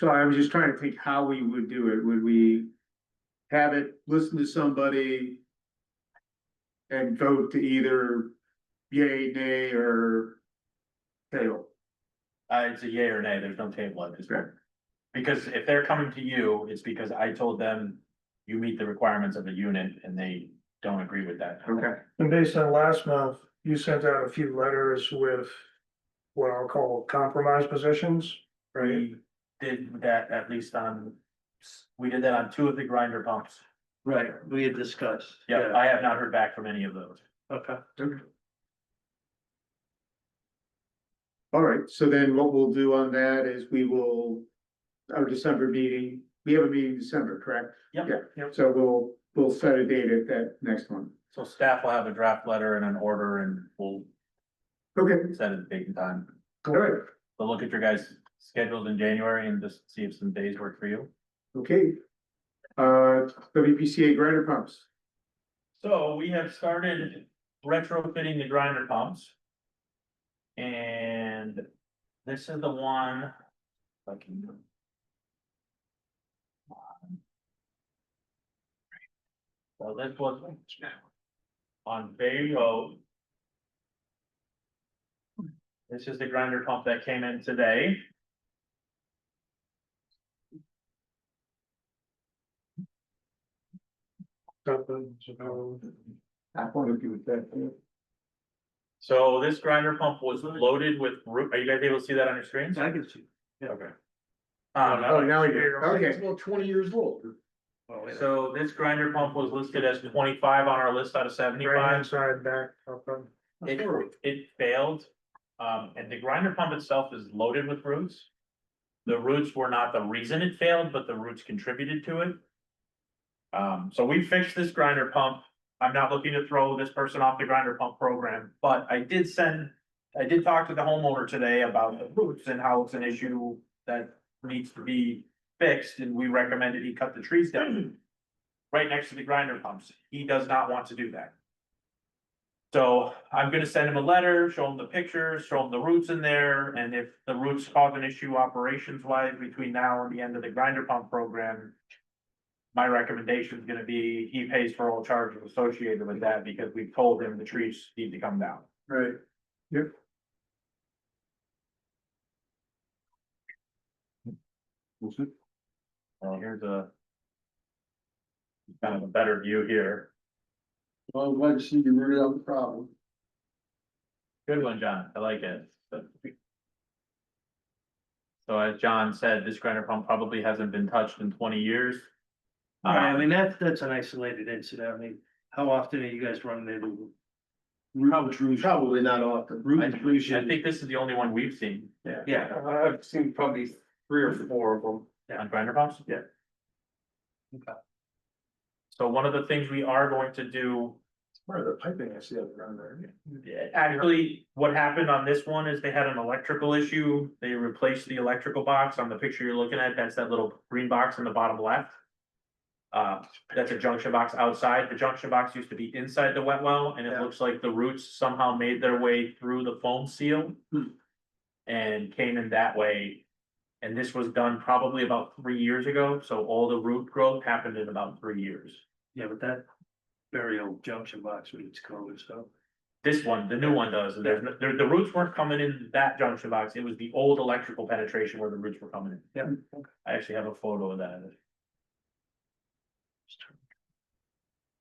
I was just trying to think how we would do it. Would we have it, listen to somebody and vote to either yay, nay, or tail? It's a yay or nay, there's no table at this point. Okay. Because if they're coming to you, it's because I told them you meet the requirements of a unit and they don't agree with that. Okay. And based on last month, you sent out a few letters with what I'll call compromise positions, right? We did that at least we did that on 2 of the grinder pumps. Right, we had discussed. Yeah, I have not heard back from any of those. Okay. All right, so then what we'll do on that is our December meeting, we have a meeting in December, correct? Yep. Yeah, so we'll set a date at that next one. So staff will have a draft letter and an order and we'll Okay, set a date and time. all right, So look at your guys' schedules in January and just see if some days work for you. okay. WPCA grinder pumps. So we have started retrofitting the grinder pumps. And this is the one. I can- So this was on Bay Road. This is the grinder pump that came in today. I want to do that. So this grinder pump was loaded with root. Are you guys able to see that on your screens? I can see. Okay. Oh, now we do, okay. It's about 20 years old. So this grinder pump was listed as 25 on our list out of Right 75. hand side, back, up front. It failed. And the grinder pump itself is loaded with roots. The roots were not the reason it failed, but the roots contributed to it. So we fixed this grinder pump. I'm not looking to throw this person off the grinder pump program, but I did talk to the homeowner today about the roots and how it's an issue that needs to be fixed, and we recommended he cut the trees down right next to the grinder pumps. He does not want to do that. So I'm gonna send him a letter, show him the pictures, show him the roots in there, and if the roots cause an issue operations wise between now and the end of the grinder pump program. My recommendation is gonna be, he pays for all charges associated with that, because we've told him the trees need to come down. Right, yep. Well, here's kind of a better view here. Well, I'm glad to see you rooted out the problem. Good one, John. I like it. So as John said, this grinder pump probably hasn't been touched in 20 years. I mean, that's an isolated incident. I mean, How often are you guys running into? Probably not often. Root I intrusion? think this is the only one we've seen. Yeah, I've seen probably 3 or 4 of them. On grinder pumps? Yeah. Okay. So one of the things we are going to do, Part of the piping I see up around there. actually, what happened on this one is they had an electrical issue. They replaced the electrical box on the picture you're looking at. That's that little green box in the bottom left. That's a junction box outside. The junction box used to be inside the wet well, and it Yeah. looks like the roots somehow made their way through the foam seal. And came in that way. And this was done probably about 3 years ago, so all the root growth happened in about 3 years. yeah, but that very old junction box needs code, so. This one, the new one does, and the roots weren't coming in that junction box, it was the old electrical penetration where the roots were coming in. Yeah. I actually have a photo of that.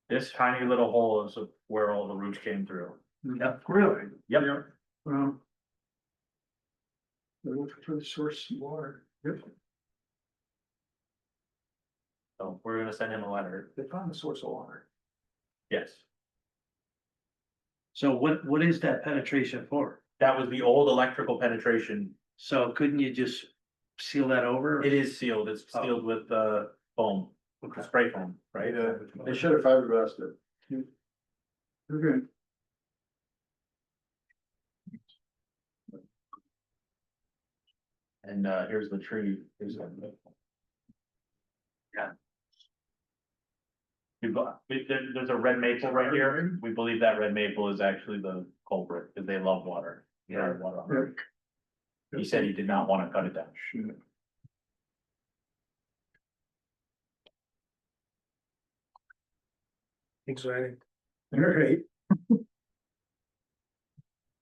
This tiny little hole is where all the roots came through. Yep. Really? Yep. Well. They're looking for the source of water. Yep. So we're gonna send him a letter. They found the source of water. Yes, So what is that penetration for? that was the old electrical penetration. So couldn't you just seal that over? It is sealed, it's sealed with foam, with spray foam, right? They should have fiberglassed it. Okay. And here's the tree, here's the. Yeah. There's a red maple right here, we believe that red maple is actually the culprit, because they love water. Yeah. Water. He said he did not want to cut it down. Exciting. All right.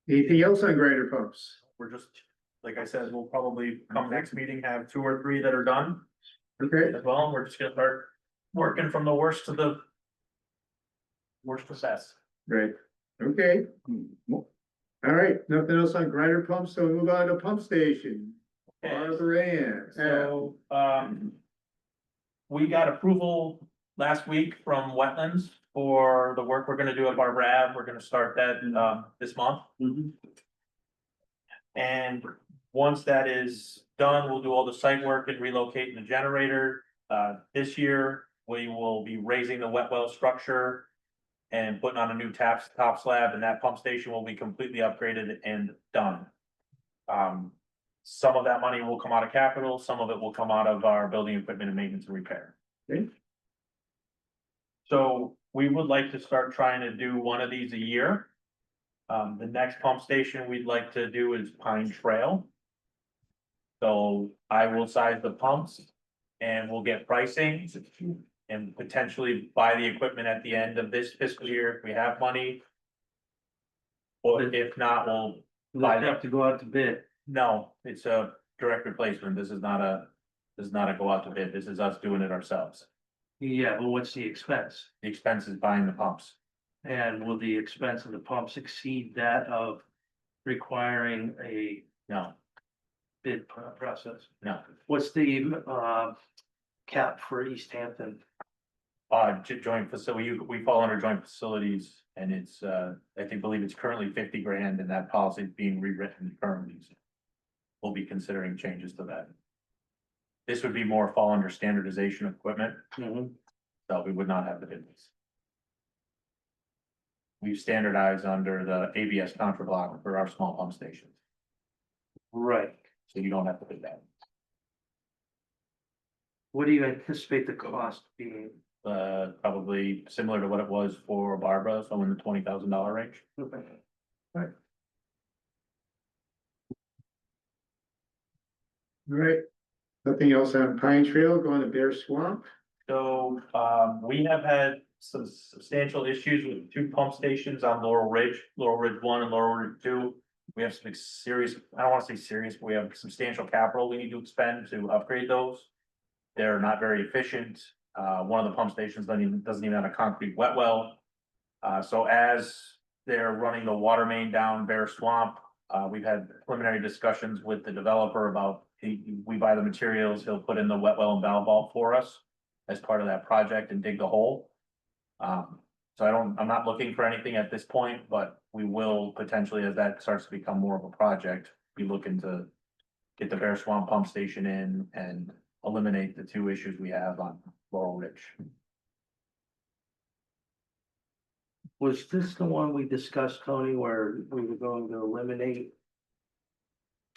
Anything else on grinder pumps? We're just, like I said, we'll probably come next meeting, have 2 or 3 that are done Okay, as well, and we're just gonna start working from the worst to the. Worst to best. right, okay. All right, nothing else on grinder pumps, so we move on to pump station. Barbara Ann. So, we got approval last week from wetlands for the work we're gonna do at Barber Ave. We're gonna start that, this month. And once that is done, we'll do all the site work and relocating the generator. This year, we will be raising the wet well structure and putting on a new top slab, and that pump station will be completely upgraded and done. Some of that money will come out of capital, some of it will come out of our building equipment and maintenance and repair. Okay. So we would like to start trying to do one of these a year. The next pump station we'd like to do is Pine Trail. So I will size the pumps and we'll get pricing and potentially buy the equipment at the end of this fiscal year if we have money. Or if not, we'll, We'll have to go out to bid. no, it's a direct replacement. This is not a go out to bid. This is us doing it ourselves. Yeah, but what's the expense? The expense is buying the pumps. And will the expense of the pumps exceed that of requiring a No, bid process? no. What's the cap for East Hampton? Joint facility, we fall under joint facilities and it's, believe it's currently 50 grand and that policy is being rewritten currently. So we'll be considering changes to that. This would be more fall under standardization of equipment, so we would not have the business. We've standardized under the ABS contra block for our small pump stations, Right. so you don't have to bid that. What do you anticipate the cost being? Probably similar to what it was for Barbara, so in the $20,000 range. All right, nothing else on Pine Trail, going to Bear Swamp? So, we have had some substantial issues with 2 pump stations on Laurel Ridge 1 and Laurel Ridge 2. We have some serious, I don't wanna say serious, but we have substantial capital we need to expend to upgrade those. They're not very efficient. One of the pump stations doesn't even have a concrete wet well. So as they're running the water main down Bear Swamp, we've had preliminary discussions with the developer about, we buy the materials, he'll put in the wet well and valve vault for us as part of that project and dig the hole. So I'm not looking for anything at this point, but we will potentially, as that starts to become more of a project, be looking to get the Bear Swamp pump station in and eliminate the two issues we have on Laurel Ridge. Was this the one we discussed, Tony, where we were going to eliminate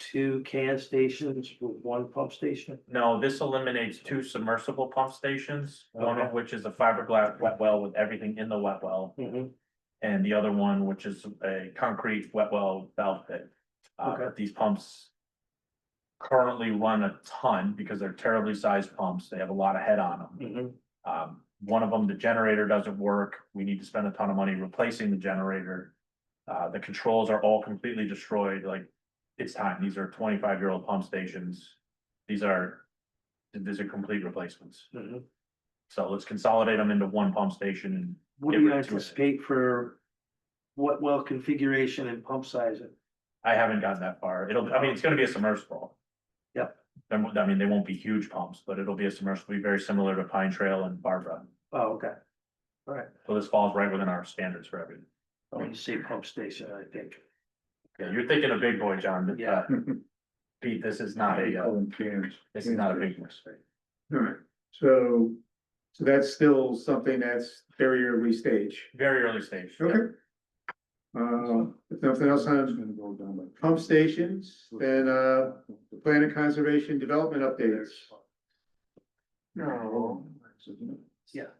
two can stations with one pump station? No, this eliminates two submersible pump stations, one of Okay. which is a fiberglass wet well with everything in the wet well. Mhm. And the other one, which is a concrete wet well valve pit. Okay. These pumps currently run a ton because they're terribly sized pumps. They have a lot of head on them. Mhm. One of them, the generator doesn't work. We need to spend a ton of money replacing the generator. The controls are all completely destroyed, like, it's time. These are 25-year-old pump stations. These are complete replacements. Mhm. So let's consolidate them into one pump station and What do Get you rid of two. anticipate for what well configuration and pump sizing? I haven't gotten that far. It's gonna be a submersible. Yep. I mean, they won't be huge pumps, but it'll be a submersible, be very similar to Pine Trail and Barbara. Oh, okay. All right. So this falls right within our standards for everything. When you say pump station, I think. Yeah, you're thinking a big boy, John. Yeah. Pete, this is not a, Cans. this is not a big one. Alright, so that's still something that's very early stage. Very early stage. Okay. If nothing else on pump stations, then, plan and conservation development updates. No. Yeah.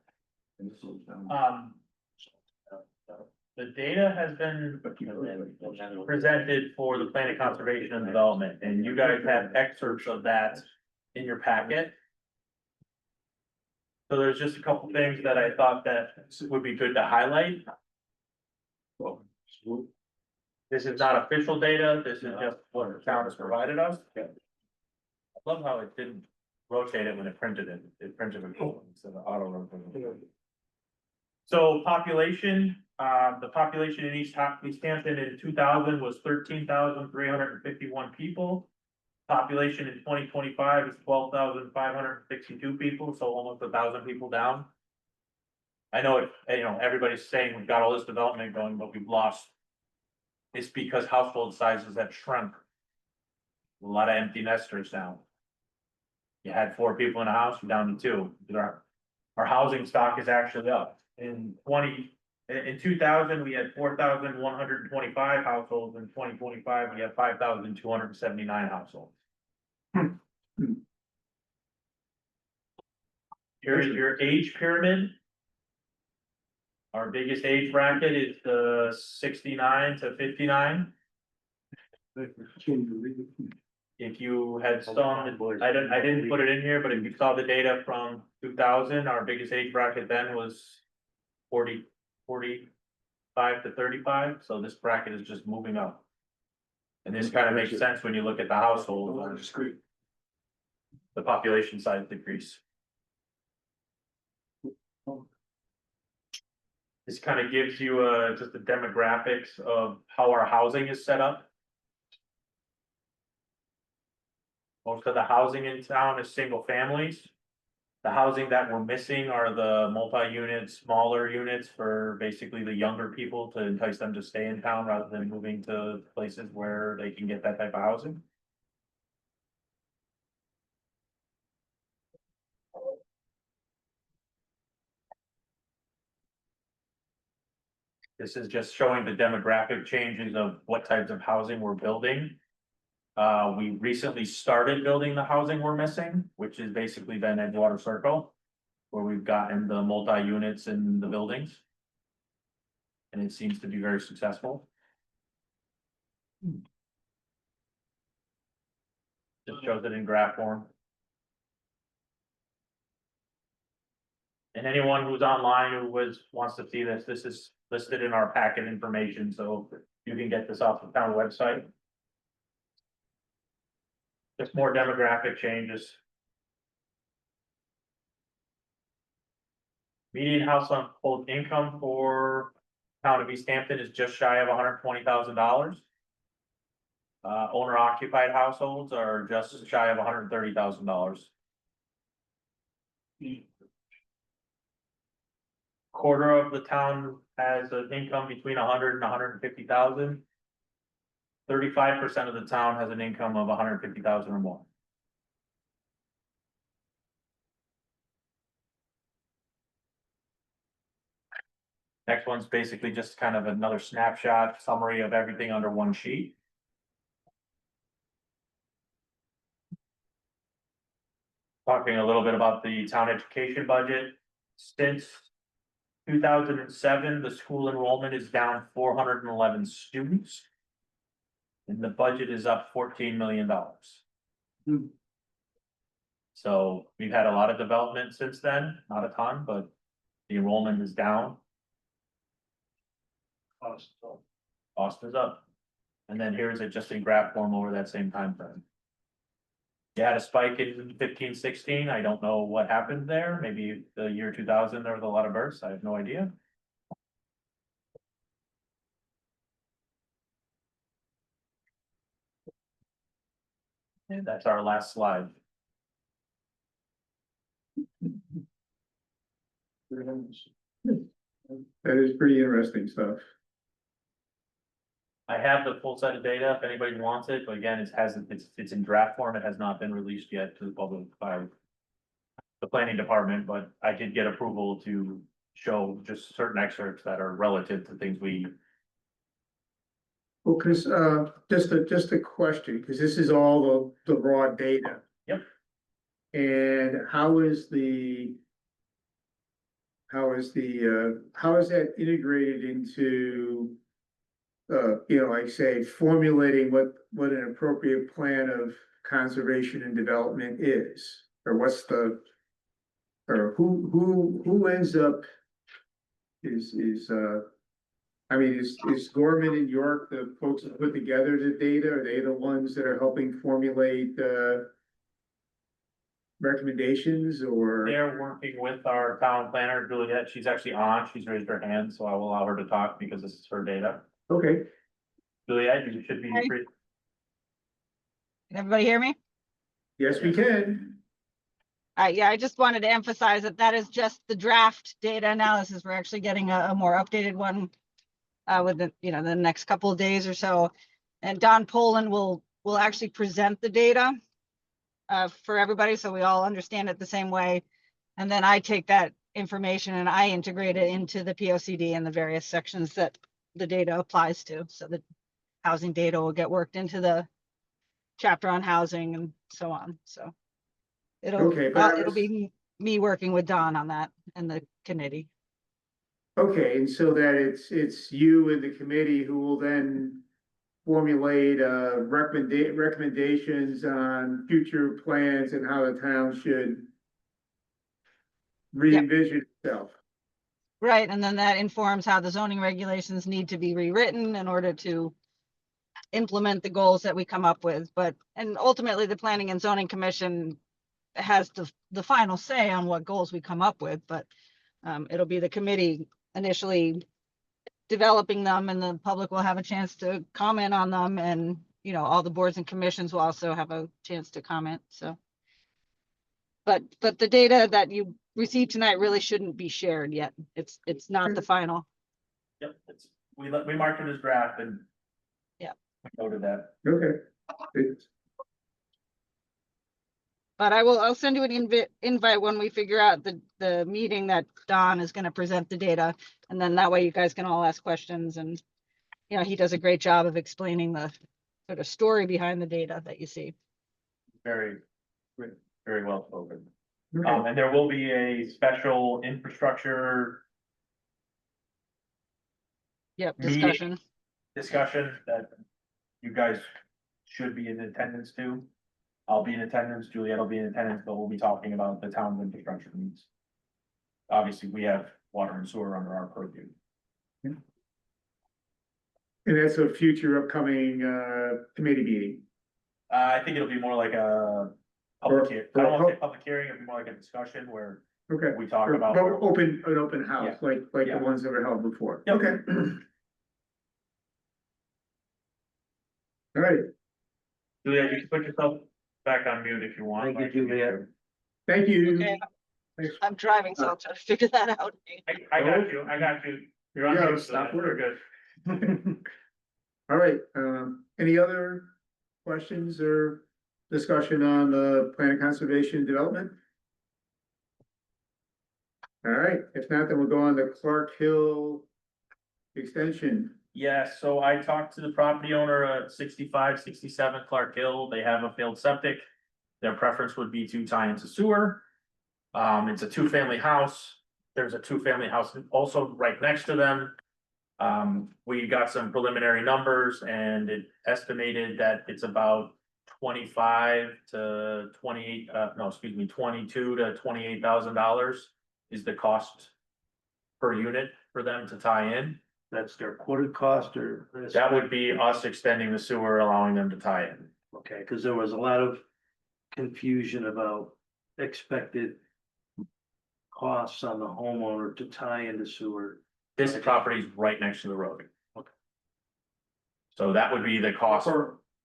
The data has been presented for the planning, conservation and development, and you guys have excerpts of that in your packet. So there's just a couple things that I thought that would be good to highlight. This is not official data, this is just what the town has provided us. I love how it didn't rotate it when it printed it, it printed it instead of auto rotating. So population, the population in East Hampton in 2000 was 13,351 people. Population in 2025 is 12,562 people, so almost 1,000 people down. I know it, everybody's saying we've got all this development going, but we've lost. It's because household sizes have shrunk. A lot of empty nesters now. You had 4 people in a house, you're down to 2. Our housing stock is actually up. In 2000, we had 4,125 households. In 2025, we have 5,279 households. Here is your age pyramid. Our biggest age bracket is the 69 to 59. If you had saw, I didn't put it in here, but if you saw the data from 2000, our biggest age bracket then was 45 to 35, so this bracket is just moving up. And this kind of makes sense when you look at the household. The population size decrease. This kind of gives you just the demographics of how our housing is set up. Most of the housing in town is single families. The housing that we're missing are the multi-unit, smaller units for basically the younger people to entice them to stay in town rather than moving to places where they can get that type of housing. This is just showing the demographic changes of what types of housing we're building. We recently started building the housing we're missing, which is basically then Edgewater Circle, where we've gotten the multi-units in the buildings. And it seems to be very successful. Just shows it in graph form. And anyone who's online who wants to see this, this is listed in our packet information, so you can get this off the town website. Just more demographic changes. Median household income for town of East Hampton is just shy of $120,000. Owner occupied households are just shy of $130,000. quarter of the town has an income between 100 and 150,000. 35% of the town has an income of 150,000 or more. Next one's basically just kind of another snapshot summary of everything under one sheet. Talking a little bit about the town education budget. Since 2007, the school enrollment is down 411 students. And the budget is up $14 million. So we've had a lot of development since then, not a ton, but the enrollment is down. Cost is up. And then here's it just in graph form over that same time frame. You had a spike in 15, 16. I don't know what happened there. Maybe the year 2000, there was a lot of births. I have no idea. And that's our last slide. That is pretty interesting stuff. I have the full set of data if anybody wants it, but again, it's in draft form. It has not been released yet to the public by the planning department, but I did get approval to show just certain excerpts that are relative to things we. Well, cause, just a question, cause this is all the raw data. Yep. And how is that integrated into, like say formulating what an appropriate plan of conservation and development is? Or who ends up is Gorman and York the folks that put together the data? Are they the ones that are helping formulate recommendations or? They're working with our town planner, Juliet. She's actually on. She's raised her hand, so I will allow her to talk because this is her data. Okay, Juliet, you should be Hi. free. Can everybody hear me? yes, we can. Yeah, I just wanted to emphasize that that is just the draft data analysis. We're actually getting a more updated one with the next couple of days or so. And Don Poland will actually present the data for everybody, so we all understand it the same way. And then I take that information and I integrate it into the POCD and the various sections that the data applies to. So the housing data will get worked into the chapter on housing and so on. So Okay, but it'll be me working with Don on that and the committee. Okay, and so that it's you and the committee who will then formulate recommendations on future plans and how the town should re-envision itself. Right, and then that informs how the zoning regulations need to be rewritten in order to implement the goals that we come up with. And ultimately, the Planning and Zoning Commission has the final say on what goals we come up with, but it'll be the committee initially developing them, and the public will have a chance to comment on them, and all the boards and commissions will also have a chance to comment. So but the data that you received tonight really shouldn't be shared yet. It's not the final. Yep, we marked it as draft and. Yeah. We noted that. Okay. But I'll send you an invite when we figure out the meeting that Don is going to present the data, and then that way you guys can all ask questions. And he does a great job of explaining the sort of story behind the data that you see. Very, very well spoken. Okay. And there will be a special infrastructure Yep, Meeting. Discussion that you guys should be in attendance to. I'll be in attendance, Juliet will be in attendance, but we'll be talking about the town's infrastructure needs. Obviously, we have water and sewer under our purview. And that's a future upcoming committee meeting. I think it'll be more like a public hearing. I don't want to say public hearing, it'll be more like a discussion where Okay. we talk about. An open house, like Yeah. the ones that were held before. Yep. Okay. All right, Juliet, you can put yourself back on mute if you want. Thank you, Juliet. thank you. Okay. I'm driving, so I'll try to figure that out. I got you. You're on Yeah, mute, stop so we're good. All right, any other questions or discussion on the plan of conservation development? All right, if not, then we'll go on to Clark Hill extension. Yeah, so I talked to the property owner at 65, 67 Clark Hill. They have a failed septic. Their preference would be to tie into sewer. It's a two-family house. There's a two-family house also right next to them. We got some preliminary numbers and it estimated that it's about 25 to 28, no, excuse me, 22 to $28,000 is the cost per unit for them to tie in. That's their quoted cost or? That would be us extending the sewer, allowing them to tie in. Okay, because there was a lot of confusion about expected costs on the homeowner to tie into sewer. This property is right next to the road. Okay. So that would be the cost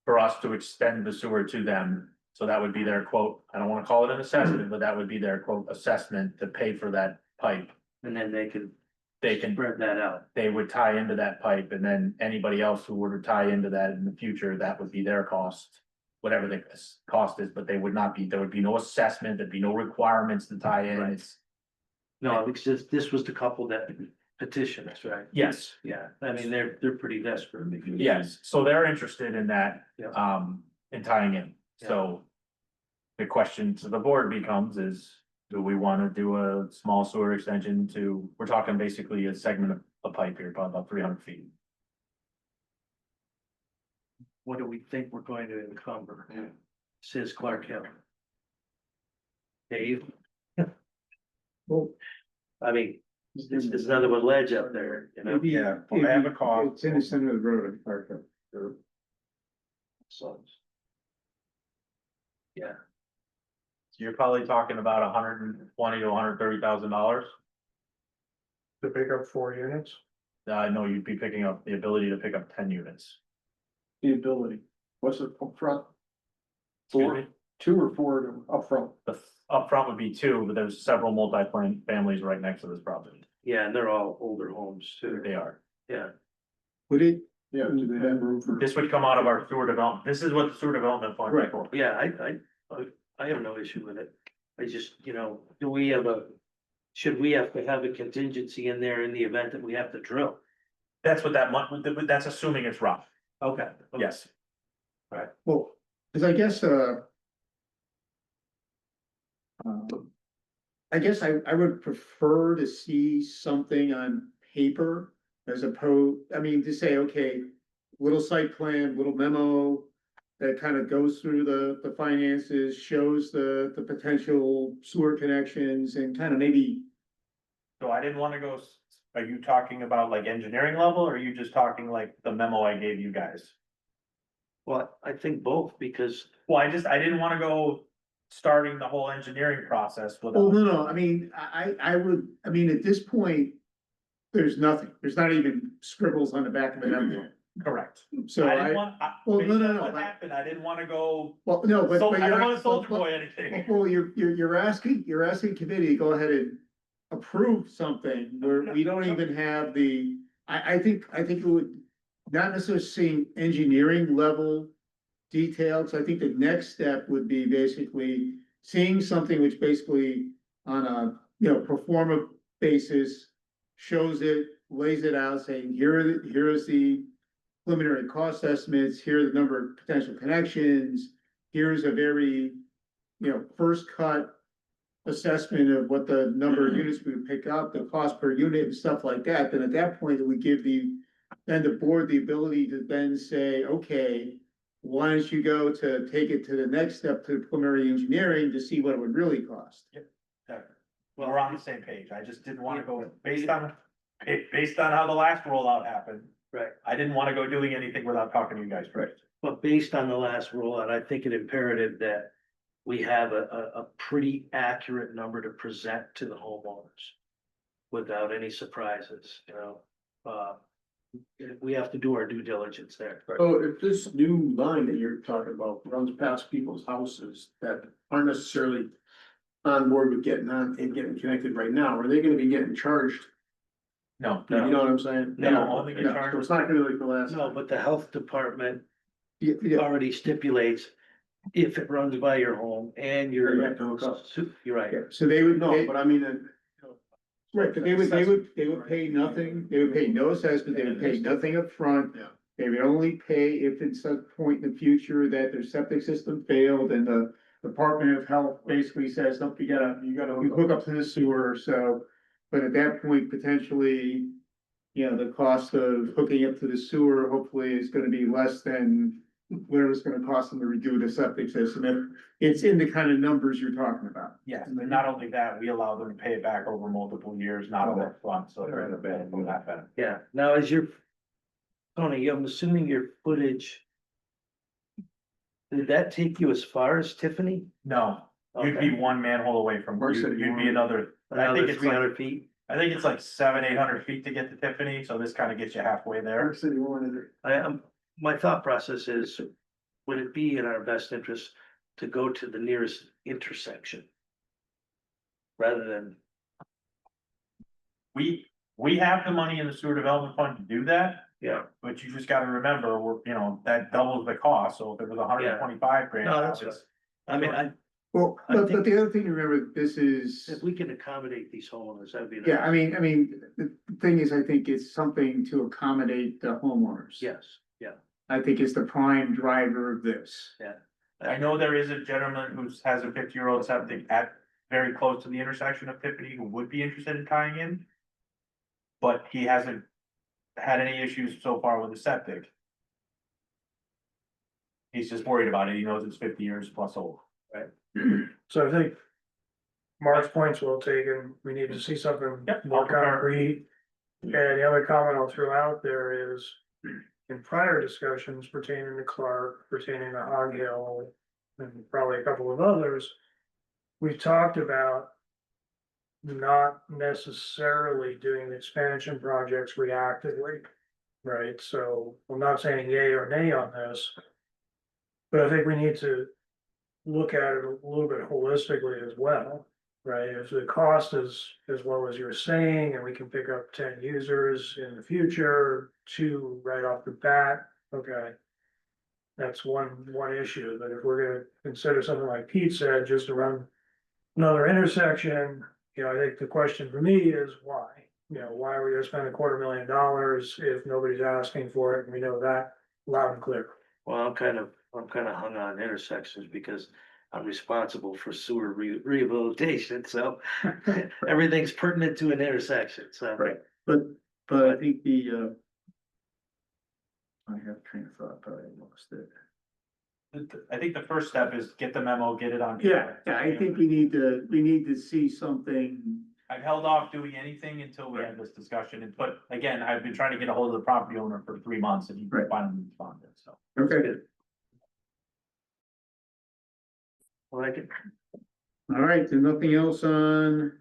for us to extend the sewer to them. So that would be their quote, I don't wanna call it an assessment, but that would be their quote assessment to pay for that pipe. And then they can They spread that out. they would tie into that pipe and then anybody else who were to tie into that in the future, that would be their cost. Whatever the cost is, but they would not be, there would be no assessment, there'd be no requirements to tie in, Right. it's, No, because this was the couple that petitioned us, right? yes. Yeah, I mean, they're pretty desperate. Yes, so they're interested in that, Yeah. in tying in, so. The question to the board becomes is, do we wanna do a small sewer extension to, we're talking basically a segment of a pipe here, probably about 300 feet. What do we think we're going to encumber? Says Clark Hill. Dave? Well, I mean, there's nothing but ledge up there, you know? Yeah. Well, I have a call. It's in the center of the road in Clark Hill. So. Yeah, So you're probably talking about $120,000 to $130,000. To pick up 4 units. I know you'd be picking up the ability to pick up 10 units. The ability, what's it up front? Excuse me? 2 or 4 up front. The upfront would be 2, but there's several families right next to this property. yeah, and they're all older homes too. They are. Yeah, Would it, Yeah, do they have room for? This would come out of our sewer development. This is what the sewer development fund is for. yeah, I have no issue with it. I just, you know, should we have to have a contingency in there in the event that we have to drill? That's what that's assuming it's rough. Okay. Yes. well, cause I guess, I would prefer to see something on paper as opposed, I mean, to say, okay, little site plan, little memo that kind of goes through the finances, shows the potential sewer connections and kind of maybe, So I didn't want to go, are you talking about like engineering level, or are you just talking like the memo I gave you guys? Well, I think both, because Well, I didn't want to go starting the whole engineering process oh, without, no, I mean, I mean, at this point, there's nothing, there's not even scribbles on the back of an envelope, correct. so I I, didn't want, well, based no, no, on no, what but- happened, I didn't want to go, well, no, but. so but I don't you're- want to soldier but- boy anything. Well, you're asking committee to go ahead and approve something where we don't even have the, I think it would. Not necessarily seeing engineering level details, I think the next step would be basically seeing something which basically on a, pro forma basis. Shows it, lays it out, saying, here is the preliminary cost estimates, here are the number of potential connections. Here's a very, first cut assessment of what the number of units we would pick up, the cost per unit and stuff like that, then at that point, it would give then the board the ability to then say, okay, why don't you go to take it to the next step to preliminary engineering to see what it would really cost? Well, we're on the same page. I just didn't want to go based on how the last rollout happened. Right. I didn't want to go doing anything without talking to you guys first. But based on the last rollout, I think it imperative that we have a pretty accurate number to present to the homeowners. Without any surprises, we have to do our due diligence there. So if this new line that you're talking about runs past people's houses that aren't necessarily on board with getting on and getting connected right now, are they gonna be getting charged? No, You know what I'm saying? They don't only get No, charged. so it's not gonna be like the last. No, but the health department Yeah, yeah, already stipulates if it runs by your home and You you're. have to hook up. You're right. yeah. So they would, No, but I mean, right, but they would pay nothing, they would pay no assessment, they would pay nothing up front. Yeah. They would only pay if at some point in the future that their septic system failed and the Department of Health basically says, nope, you gotta hook up to the sewer, so. But at that point, potentially, you know, the cost of hooking up to the sewer hopefully is gonna be less than whatever it's gonna cost them to redo the septic system. If it's in the kind of numbers you're talking about. yes, and not only that, we allow them to pay it back over multiple years, not all up front, so they're in a bad, from that benefit. Yeah, now as your, Tony, I'm assuming your footage. Did that take you as far as Tiffany? No, you'd be one manhole away from, Mark said you'd be another, I think Another it's three like, hundred feet? I think it's like 700-800 feet to get to Tiffany, so this kind of gets you halfway there. Park City wanted it. I am, my thought process is, would it be in our best interest to go to the nearest intersection? Rather than, We have the money in the sewer development fund to do that, yeah, but you just gotta remember, we're, you know, that doubles the cost, so if it was 125 grand. No, that's it's- I mean, Well, I but think- the other thing to remember, this is. if we can accommodate these homeowners, that'd be. Yeah, I mean, the thing is, I think it's something to accommodate the homeowners. Yes, yeah, I think it's the prime driver of this. I know there is a gentleman who has a 50-year-old septic at very close to the intersection of Tiffany who would be interested in tying in. But he hasn't had any issues so far with the septic. He's just worried about it. He knows it's 50 years plus old. So I think Mark's point's well taken. We need to see something Yep, more I'll concur. concrete. And the other comment I'll throw out there is, in prior discussions pertaining to Clark, pertaining to Hog Hill, and probably a couple of others, we've talked about not necessarily doing the expansion projects reactively, right? So I'm not saying yay or nay on this. But I think we need to look at it a little bit holistically as well, right? If the cost is as low as you're saying, and we can pick up 10 users in the future, 2 right off the bat, okay. That's one issue, but if we're gonna consider something like Pete said, just to run another intersection, you know, I think the question for me is why? You know, why are we gonna spend $250,000 if nobody's asking for it, and we know that loud and clear? well, I'm kind of hung on intersections because I'm responsible for sewer rehabilitation, so. Everything's pertinent to an intersection, so. Right. But I think I have a train of thought, but I lost it. I think the first step is get the memo, get it on. Yeah, I think we need to see something. I've held off doing anything until we had this discussion, but again, I've been trying to get a hold of the property owner for 3 months and he Right. finally responded, so. Okay, Well, I can, all right, then nothing else on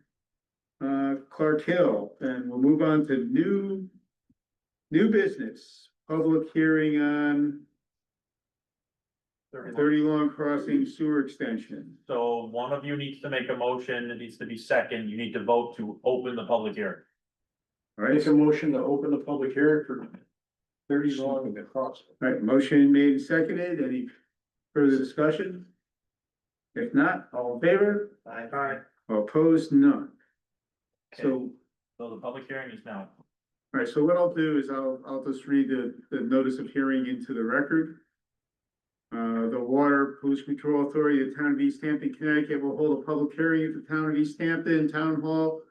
Clark Hill, and we'll move on to new business, public hearing on 30 Long Crossing sewer extension. So one of you needs to make a motion, it needs to be second, you need to vote to open the public hearing. All right, Make a motion to open the public hearing for 30 Long Crossing. all right, motion made and seconded, any further discussion? If not, all in favor? Aye. All opposed, none. So, So the public hearing is now. all right, so what I'll do is I'll just read the notice of hearing into the record. The Water Pollution Control Authority of the Town of East Hampton, Connecticut will hold a public hearing at the Town of East Hampton Town Hall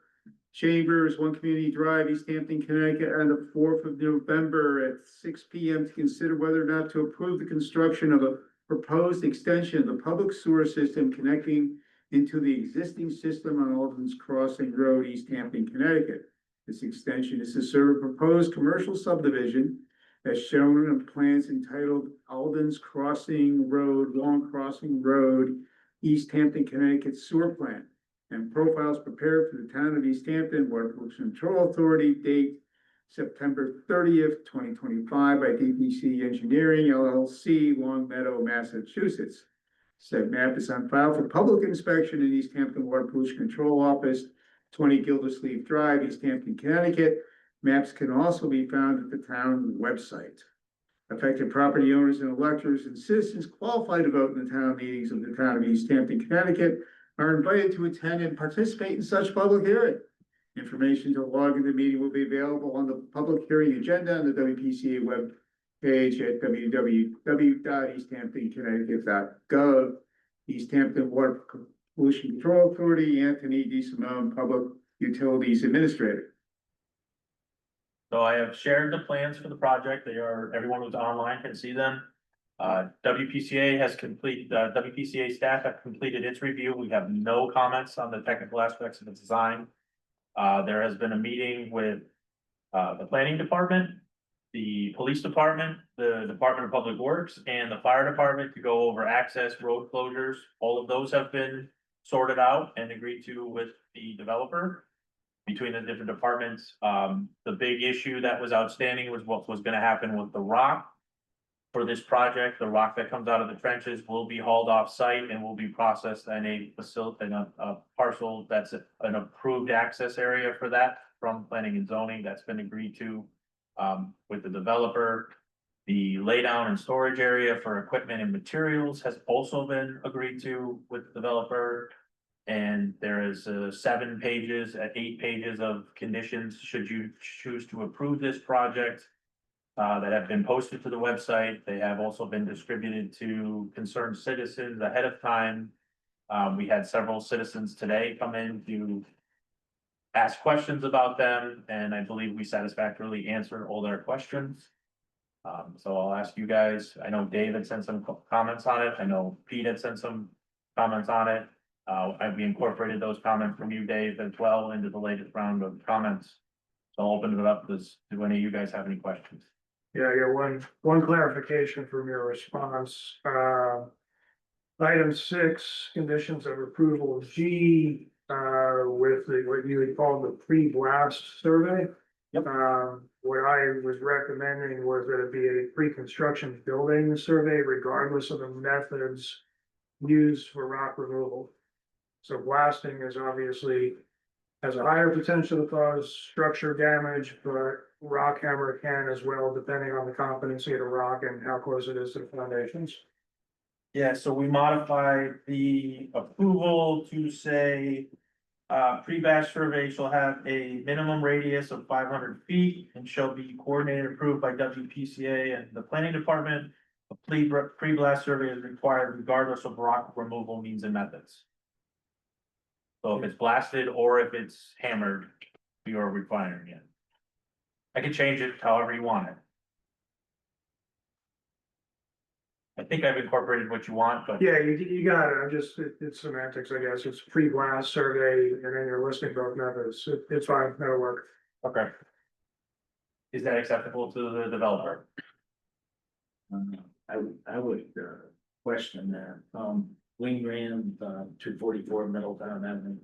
Chambers, 1 Community Drive, East Hampton, Connecticut, on the 4th of November at 6 p.m. to consider whether or not to approve the construction of a proposed extension of the public sewer system connecting into the existing system on Alden's Crossing Road, East Hampton, Connecticut. This extension is to serve a proposed commercial subdivision as shown in plans entitled Alden's Crossing Road, Long Crossing Road, East Hampton, Connecticut Sewer Plant, and profiles prepared for the Town of East Hampton Water Pollution Control Authority, date September 30th, 2025 by WPCA Engineering LLC, Long Meadow, Massachusetts. Said map is on file for public inspection in East Hampton Water Pollution Control Office, 20 Gildersleeve Drive, East Hampton, Connecticut. Maps can also be found at the town website. Affected property owners and electors and citizens qualified to vote in the town meetings of the town of East Hampton, Connecticut are invited to attend and participate in such public hearing. Information to log in the meeting will be available on the public hearing agenda on the WPCA web page at www.easthamptonconnecticut.gov. East Hampton Water Pollution Control Authority, Anthony DeSimone, Public Utilities Administrator. So I have shared the plans for the project. They are, everyone who's online can see them. WPCA staff have completed its review. We have no comments on the technical aspects of the design. There has been a meeting with the planning department, the police department, the Department of Public Works, and the fire department to go over access, road closures. All of those have been sorted out and agreed to with the developer between the different departments. The big issue that was outstanding was what was gonna happen with the rock. For this project, the rock that comes out of the trenches will be hauled off site and will be processed in a facility, in a parcel that's an approved access area for that from planning and zoning. That's been agreed to with the developer. The laydown and storage area for equipment and materials has also been agreed to with the developer. And there is 7 pages, 8 pages of conditions should you choose to approve this project. That have been posted to the website. They have also been distributed to concerned citizens ahead of time. We had several citizens today come in to ask questions about them, and I believe we satisfactorily answered all their questions. So I'll ask you guys, I know Dave had sent some comments on it. I know Pete had sent some comments on it. We incorporated those comments from you, Dave, as well into the latest round of comments. So I'll open it up. Do any of you guys have any questions? Yeah, I got one clarification from your response. Item 6, conditions of approval G, with what you would call the pre-blast survey. Yep. What I was recommending was that it be a pre-construction building survey regardless of the methods used for rock removal. So blasting is obviously has a higher potential to cause structure damage, but rock hammer can as well, depending on the competency of the rock and how close it is to the foundations. Yeah, so we modified the approval to say. Pre-batch survey shall have a minimum radius of 500 feet and shall be coordinated and approved by WPCA and the planning department. A pre-blast survey is required regardless of rock removal means and methods. So if it's blasted or if it's hammered, we are requiring it. I can change it however you want it. I think I've incorporated what you want, but Yeah, you got it. I'm just, it's semantics, I guess. It's pre-blast survey and then you're listing both methods. It's fine, that'll work. okay. Is that acceptable to the developer? I would question that, Wing Grand, 244 Middletown Avenue.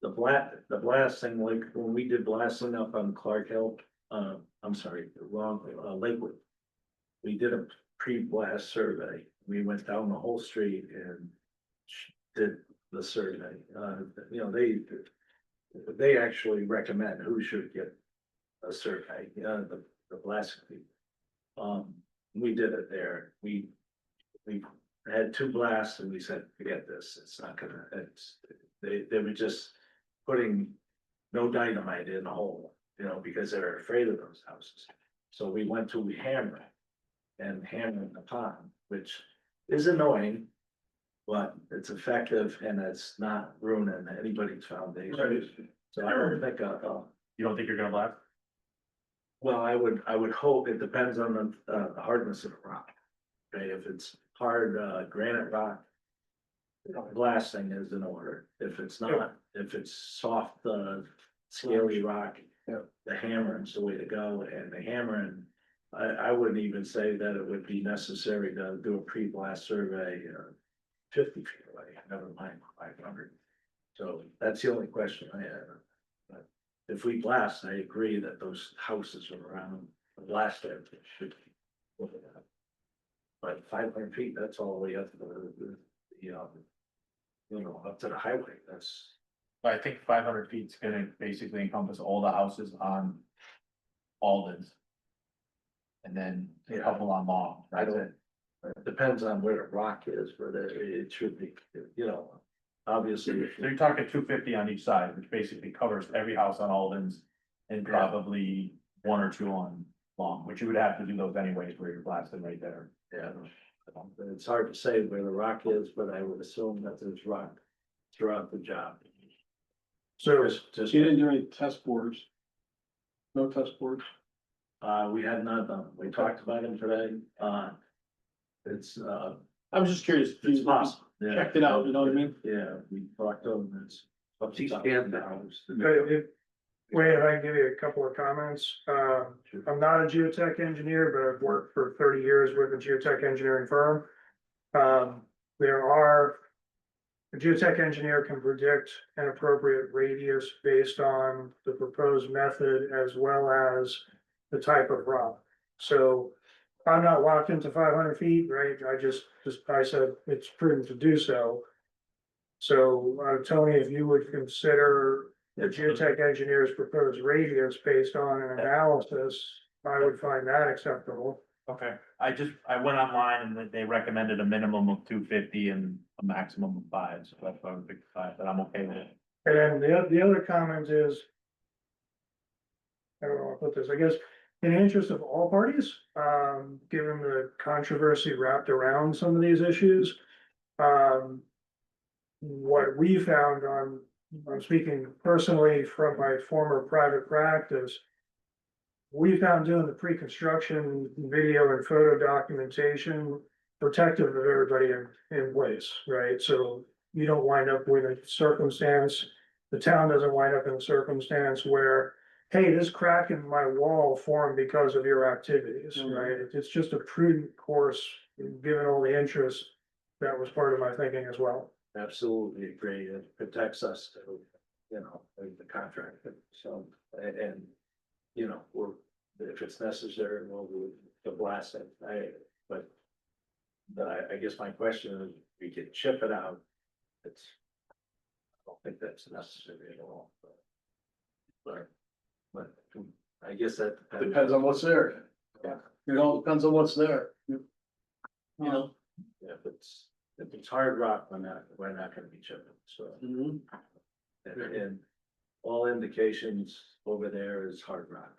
The blasting, like when we did blasting up on Clark Hill, I'm sorry, Lakewood. We did a pre-blast survey. We went down the whole street and did the survey. You know, they actually recommend who should get a survey, the blasting people. We did it there. We had 2 blasts and we said, forget this, it's not gonna, they were just putting no dynamite in the hole, you know, because they were afraid of those houses. So we went to hammering the pond, which is annoying, but it's effective and it's not ruining anybody's foundation. So I don't think, You don't think you're gonna blast? well, I would hope it depends on the hardness of the rock. Okay, if it's hard granite rock, blasting is in order. If it's not, if it's soft scaly rock, the hammering's the way to go. And the hammering, I wouldn't even say that it would be necessary to do a pre-blast survey 50 feet away, never mind 500. So that's the only question I have. But if we blast, I agree that those houses around the blast area should be. But 500 feet, that's all the way up to the, you know, up to the highway, that's. I think 500 feet is gonna basically encompass all the houses on Alden's. And then a couple on Long, I that's don't- it. It depends on where the rock is, but it should be, you know, obviously. if So you're talking 250 on each side, which basically covers every house on Alden's. And Yeah. probably one or two on Long, which you would have to do those anyways, where you're blasting right there. Yeah, but it's hard to say where the rock is, but I would assume that there's rock throughout the job. So, Just, You didn't do any test bores? No test bores? we had not done, we talked about it today, it's, I was just curious. if it's you possible. Yeah. Checked it out, you know what I mean? Yeah, we talked to them, it's. She's scanned dollars. Wait, if I can give you a couple of comments. I'm not a geotech engineer, but I've worked for 30 years with a geotech engineering firm. There are, a geotech engineer can predict an appropriate radius based on the proposed method as well as the type of rock. So I'm not locked into 500 feet, right? I said it's prudent to do so. So, Tony, if you would consider the geotech engineer's proposed radius based on an analysis, I would find that acceptable. Okay, I went online and they recommended a minimum of 250 and a maximum of 5, so that's why I picked 5, but I'm okay with it. And then the other comment is, I don't know how to put this, I guess, in the interest of all parties, given the controversy wrapped around some of these issues, what we found I'm speaking personally from my former private practice. We found doing the pre-construction video and photo documentation protective of everybody in place, right? So you don't wind up with a circumstance, the town doesn't wind up in a circumstance where, hey, this crack in my wall formed because of your activities, right? It's just a prudent course, given all the interest. That was part of my thinking as well. Absolutely agree, it protects us to, you know, the contractor, so, and, you know, if it's necessary, we'll do the blast it, but I guess my question is, we can chip it out, I don't think that's necessary at all, but I guess that. Depends on what's there. Yeah. It all depends on what's there. You know? Yeah, if it's hard rock, we're not gonna be chipping, so. Mhm. And all indications over there is hard rock.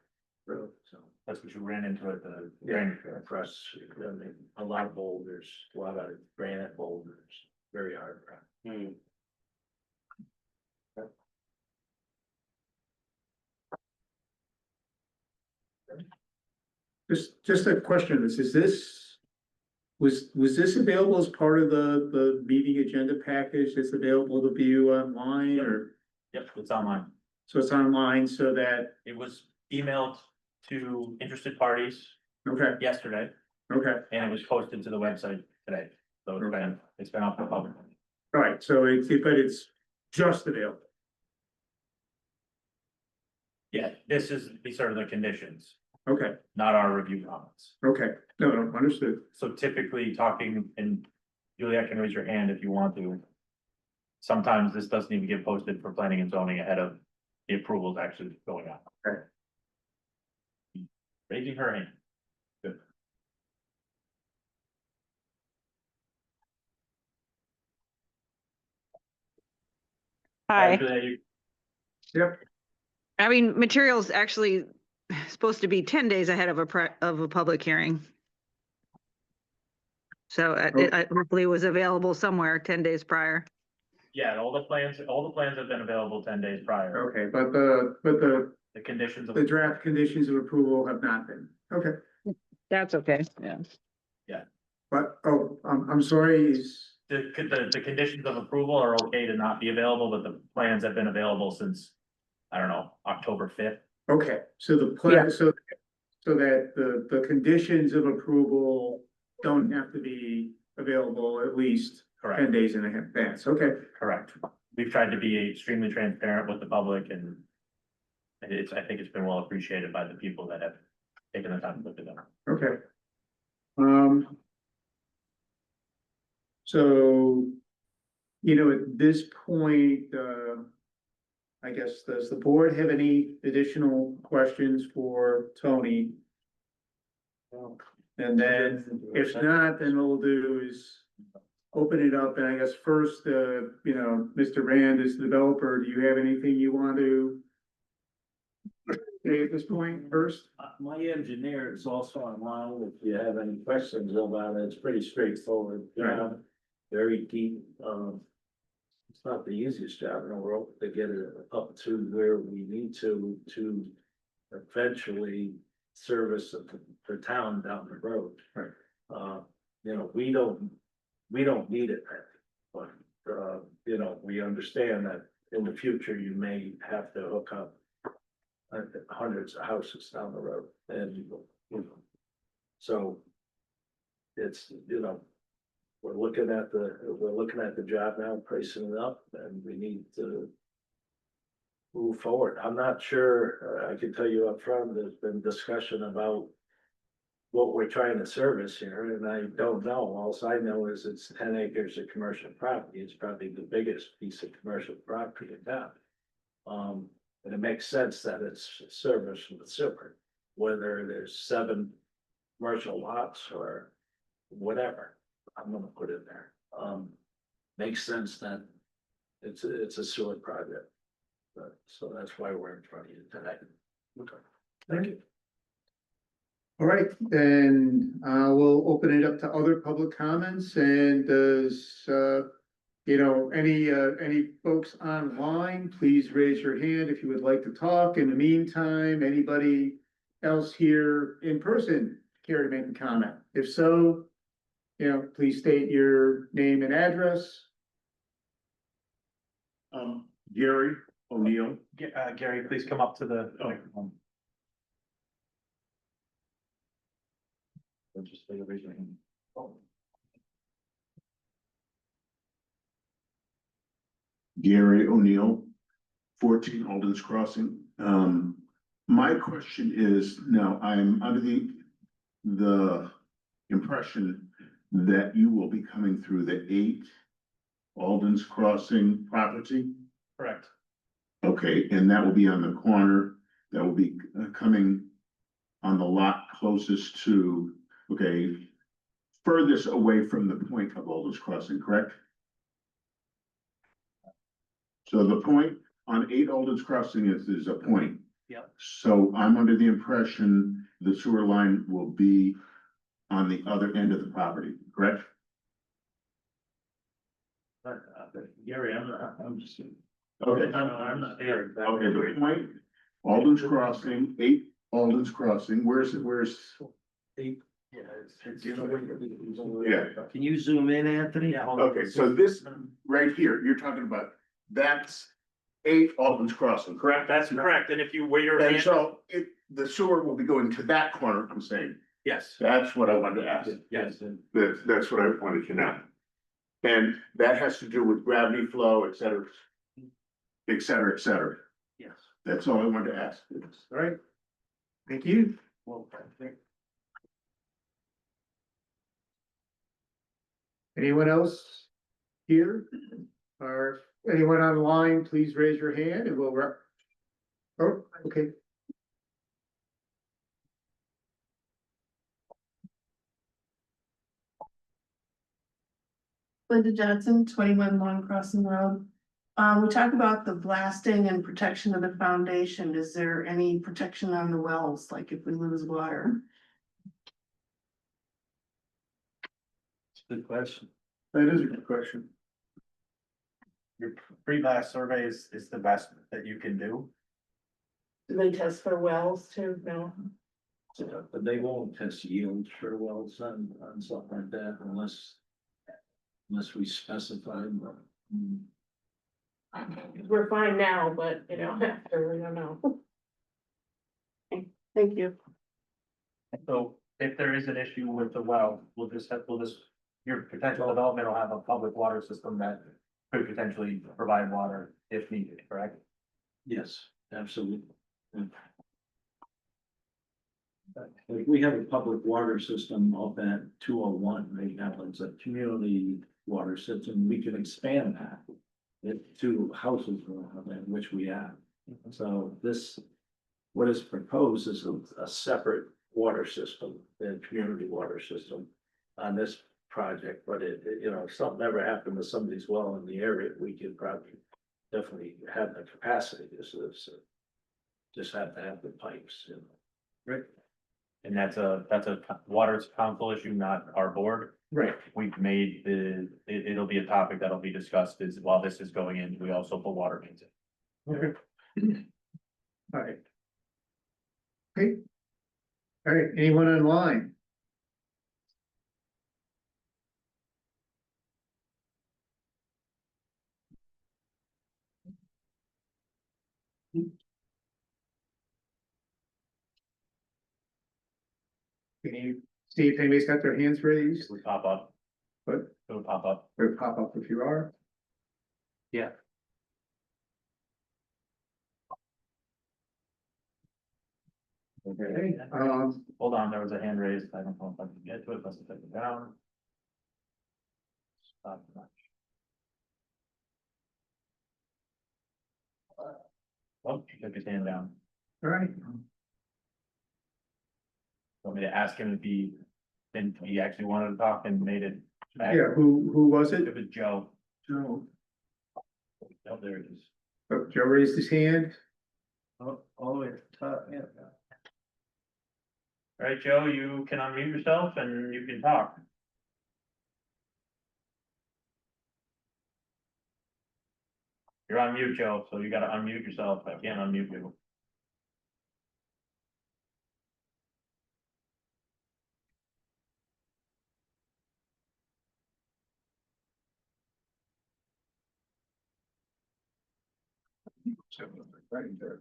Really? So, That's what you ran into at the. yeah, across, I mean, a lot of boulders, a lot of granite boulders, very hard rock. Just a question, was this available as part of the meeting agenda package that's available to view online or? Yep, it's online. So it's online so that, It was emailed to interested parties okay, yesterday, okay, and it was posted to the website today. So it's been up for public. all right, so but it's just available. Yeah, these are the conditions, Okay, not our review comments. okay, no, understood. So typically talking, and Juliet can raise your hand if you want to. Sometimes this doesn't even get posted for planning and zoning ahead of the approvals actually going on. Okay. Raising her hand. Good. Hi. After that, you- Yep, I mean, materials actually supposed to be 10 days ahead of a public hearing. So it hopefully was available somewhere 10 days prior. Yeah, all the plans have been available 10 days prior. okay, but the The conditions of. draft conditions of approval have not been, okay. That's okay, yeah. But, I'm sorry, The conditions of approval are okay to not be available, but the plans have been available since, I don't know, October 5th. okay, so the plan, so that the conditions of approval don't have to be available at least 10 Correct, days in advance, okay, correct. We've tried to be extremely transparent with the public and I think it's been well appreciated by the people that have taken the time to look at them. okay. So, you know, at this point, I guess, does the board have any additional questions for Tony? And then, if not, then what we'll do is open it up, and I guess first, you know, Mr. Rand is the developer, do you have anything you want to say at this point first? My engineer is also online, if you have any questions about it, it's pretty straightforward, very deep, it's not the easiest job in the world to get it up to where we need to eventually service the town down the road. Right. You know, we don't need it, but, you know, we understand that in the future, you may have to hook up hundreds of houses down the road, and, you know, so it's, you know, we're looking at the job now, pricing it up, and we need to move forward. I'm not sure, I can tell you up front, there's been discussion about what we're trying to service here, and I don't know. All I know is it's 10 acres of commercial property. It's probably the biggest piece of commercial property in town. And it makes sense that it's serviced with sewer, whether there's 7 commercial lots or whatever. I'm gonna put in there. Makes sense that it's a sewer project. But, so that's why we're in front of you tonight. Okay, thank you. All right, then, we'll open it up to other public comments, and does, you know, any folks online, please raise your hand if you would like to talk. In the meantime, anybody else here in person care to make a comment? If so, you know, please state your name and address. Gary O'Neill. Gary, please come up to the microphone. Just raise your hand. Gary O'Neill, 14 Alden's Crossing. My question is, now I'm under the impression that you will be coming through the 8 Alden's Crossing property. Correct. Okay, and that will be on the corner, that will be coming on the lot closest to, okay, furthest away from the point of Alden's Crossing, correct? So the point on 8 Alden's Crossing is a point. Yep. So I'm under the impression the sewer line will be on the other end of the property, correct? Gary, I'm just. Okay. I'm not there. Okay, the point, Alden's Crossing, 8 Alden's Crossing, where's Yeah. Yeah. Can you zoom in, Anthony? Yeah. Okay, so this right here, you're talking about, that's 8 Alden's Crossing, correct? That's correct, and if you wait your And hand, so the sewer will be going to that corner, I'm saying. yes, That's what I wanted to ask. yes. That's what I wanted to know. And that has to do with gravity flow, et cetera, et cetera, et cetera. Yes. That's all I wanted to ask. All right, thank you. Well, Anyone else here? Or anyone online, please raise your hand and we'll oh, okay. Linda Johnson, 21 Long Crossing Road. We talked about the blasting and protection of the foundation. Is there any protection on the wells, like if we lose water? it's a good question. That is a good question. Your pre-blast survey is the best that you can do. Do they test for wells too? No. But they won't test yield for wells on something like that unless we specify them. We're fine now, but you know, after, we don't know. Okay, thank you. So if there is an issue with the well, your potential development will have a public water system that could potentially provide water if needed, correct? Yes, absolutely. Like we have a public water system up at 201 right now. It's a community water system, we can expand that. To houses around in which we have. So this, what is proposed is a separate water system, than community water system on this project, but you know, if something ever happened to somebody's well in the area, we could probably definitely have the capacity to just have to have the pipes, you know. Right. And that's a water council issue, not our board. Right. We've made it'll be a topic that'll be discussed is while this is going in, we also put water mains in. Okay. All right. Okay. All right, anyone online? Can you see if anybody's got their hands raised? It would pop up. But It would pop up. or pop up if you are. Yeah. Okay, Hold on, there was a hand raised. I don't know if I can get to it. Let's take it down. Stop that. Oh, he took his hand down. all right. Want me to ask him if he actually wanted to talk and made it back? Yeah, who was it? It was Joe. Joe. Oh, there it is. Oh, Joe raised his hand. All the way to the top, yeah. All right, Joe, you can unmute yourself and you can talk. You're on mute, Joe, so you gotta unmute yourself. I can't unmute you. Right there.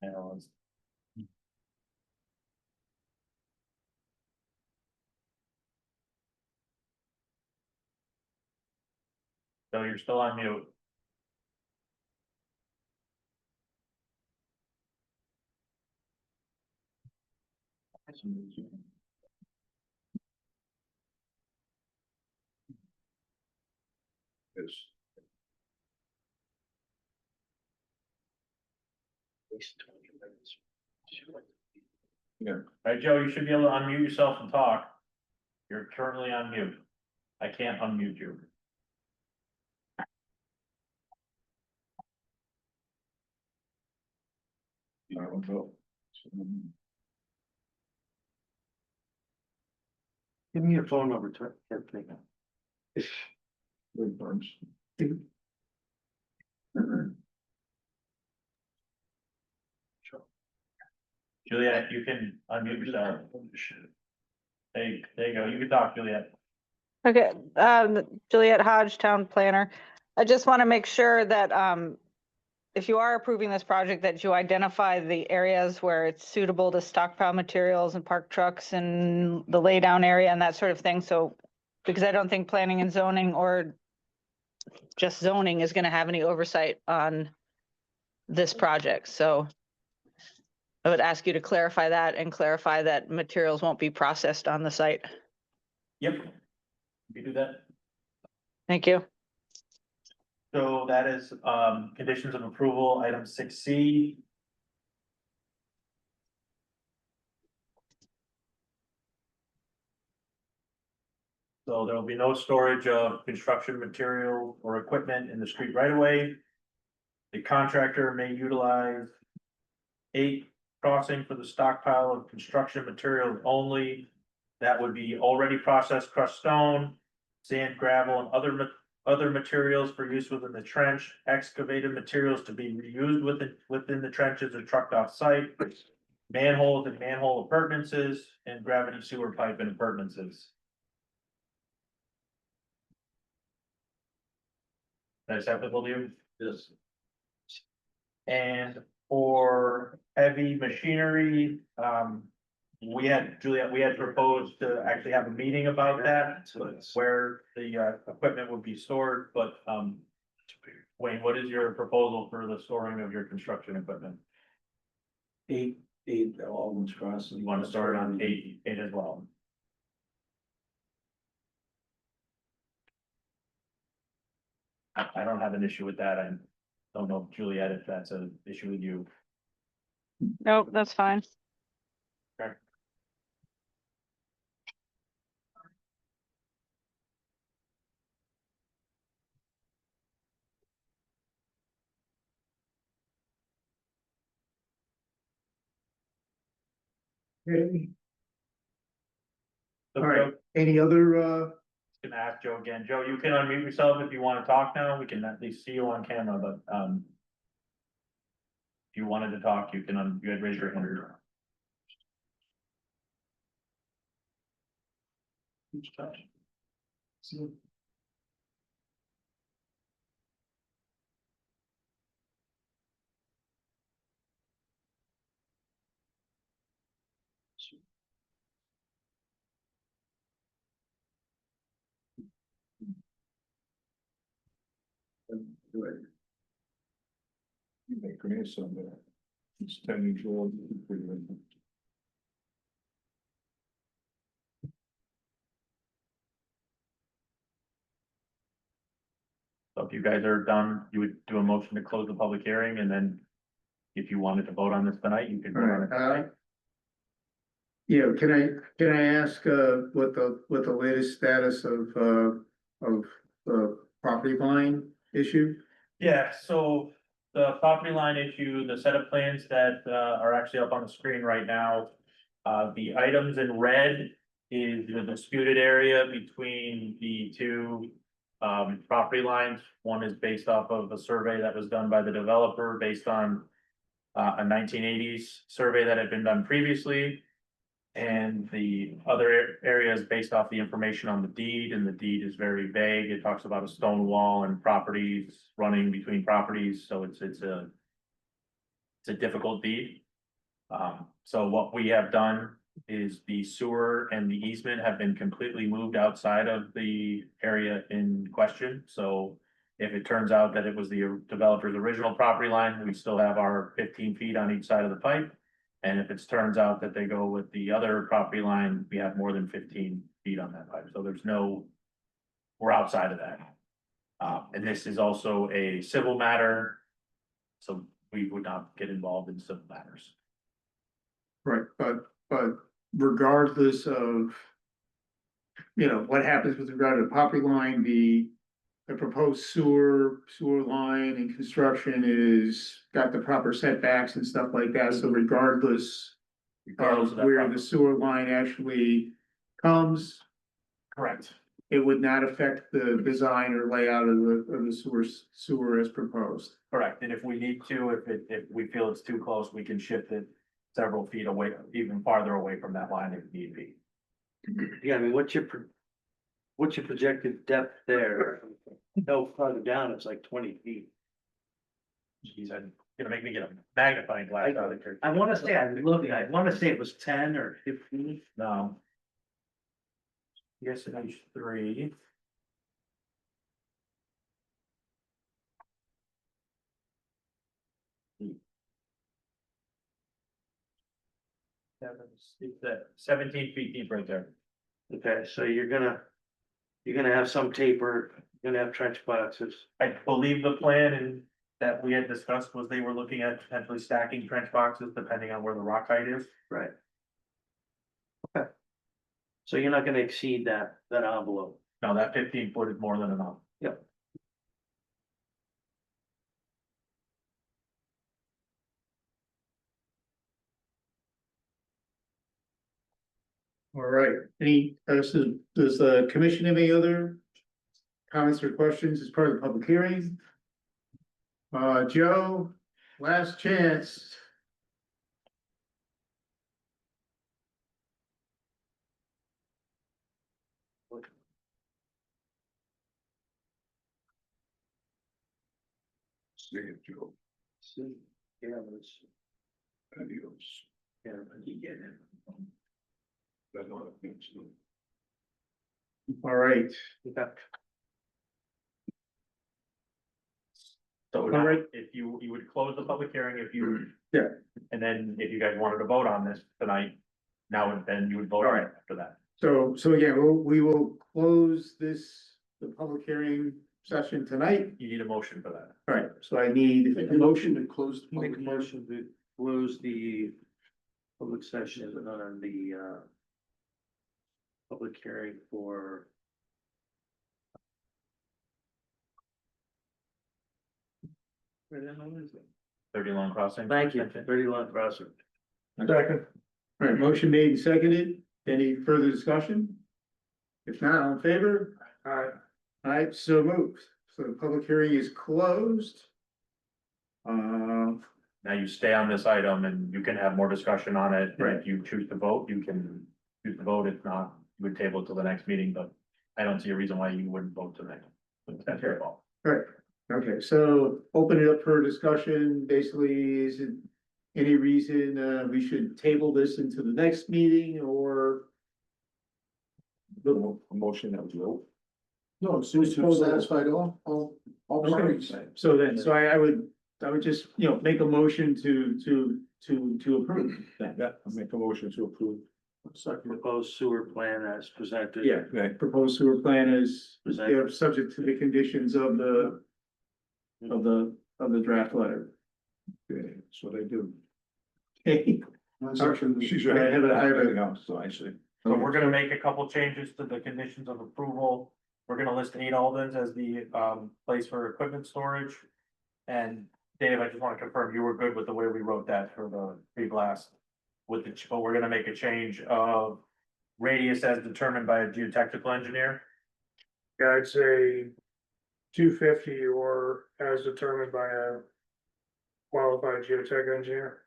And so you're still on mute. Yes. All right, Joe, you should be able to unmute yourself and talk. You're currently on mute. I can't unmute you. I don't know. Give me your phone number, can't think of. Wait, Burns. Juliet, you can unmute yourself. Hey, there you go. You can talk, Juliet. Okay, Juliet Hodge, Town Planner. I just want to make sure that, if you are approving this project, that you identify the areas where it's suitable to stockpile materials and park trucks and the laydown area and that sort of thing. So, because I don't think planning and zoning or just zoning is going to have any oversight on this project. So I would ask you to clarify that and clarify that materials won't be processed on the site. Yep. You do that. Thank you. So that is, conditions of approval, item 6C. So there will be no storage of construction material or equipment in the street right away. The contractor may utilize a crossing for the stockpile of construction materials only. That would be already processed crushed stone, sand, gravel, and other materials for use within the trench, excavated materials to be reused within the trenches or trucked off site, manholes and manhole appurtenances, and gravity sewer pipe and appurtenances. That's acceptable to you? Yes. And for heavy machinery, we had, Juliet, we had proposed to actually have a meeting about that, where the equipment would be stored, but Wayne, what is your proposal for the storing of your construction equipment? eight, Alden's Crossing. You want to start on eight as well? I don't have an issue with that. I don't know, Juliet, if that's an issue with you. Nope, that's fine. Okay. So All right, any other, Gonna ask Joe again. Joe, you can unmute yourself if you want to talk now. We can at least see you on camera, but, if you wanted to talk, you can, you had raised your hand. My grandson, he's 10 years old. So if you guys are done, you would do a motion to close the public hearing, and then if you wanted to vote on this tonight, you can vote on it tonight. yeah, can I ask, what the latest status of the property line issue? Yeah, so the property line issue, the set of plans that are actually up on the screen right now. The items in red is the disputed area between the two property lines. One is based off of a survey that was done by the developer based on a 1980s survey that had been done previously. And the other area is based off the information on the deed, and the deed is very vague. It talks about a stone wall and properties running between properties, so it's a difficult deed. So what we have done is the sewer and the easement have been completely moved outside of the area in question. So if it turns out that it was the developer's original property line, we still have our 15 feet on each side of the pipe. And if it turns out that they go with the other property line, we have more than 15 feet on that pipe. So we're outside of that. And this is also a civil matter. So we would not get involved in civil matters. Right, but regardless of, what happens with regard to the property line, the proposed sewer line and construction got the proper setbacks and stuff like that, so regardless Regardless of that where property. the sewer line actually comes, Correct. it would not affect the design or layout of the sewer as proposed. Correct. And if we need to, if we feel it's too close, we can shift it several feet away, even farther away from that line if need be. Yeah, I mean, what's your projected depth there? No, farther down, it's like 20 feet. Geez, I'm gonna make me get a magnifying glass out of here. I wanna say, I wanna say it was 10 or 15. No. Yes, page 3. It's that 17 feet deep right there. Okay, so you're gonna have some taper, you're gonna have trench boxes. I believe the plan and that we had discussed was they were looking at potentially stacking trench boxes depending on where the rock height is. Right. Okay. So you're not gonna exceed that envelope. Now that 15 foot is more than enough. Yep. All right, does the commission have any other comments or questions as part of the public hearing? Joe, last chance. See it, Joe. See, yeah, let's, Adios. yeah, but you get it. That's all I think, so. All right, Okay. So All now, right. if you would close the public hearing if you. Yeah. And then if you guys wanted to vote on this tonight, now and then you would vote on it after that. So again, we will close the public hearing session tonight. You need a motion for that. All right, so I need Make a motion to close. the Make a public hearing. motion to close the public session on the public hearing for where the hell is it? 30 Long Crossing. Thank you, 30 Long Crossing. Second. All right, motion made and seconded. Any further discussion? If not, all in favor? Aye. All right, so moved. So the public hearing is closed. Now you stay on this item and you can have more discussion on it. And Right. if you choose to vote, you can choose to vote. If not, you would table it till the next meeting, but I don't see a reason why you wouldn't vote tonight. That's your fault. Right, okay, so open it up for discussion. Basically, is it any reason we should table this into the next meeting or? A motion that was low. No, as soon as you've satisfied all parties. So then, so I would just, make a motion to approve that. Yeah, I'll make a motion to approve. Proposed sewer plan as presented. Yeah, Okay. proposed sewer plan is, Presented. subject to the conditions of the draft letter. Okay, that's what I do. Okay, She's I right. have a- I have a- Everything else, so I see. So we're gonna make a couple changes to the conditions of approval. We're gonna list 8 Aldens as the place for equipment storage. And Dave, I just wanna confirm you were good with the way we wrote that for the pre-blast. With the, but we're gonna make a change of radius as determined by a geotechnical engineer. Yeah, I'd say 250 or as determined by a qualified geotech engineer.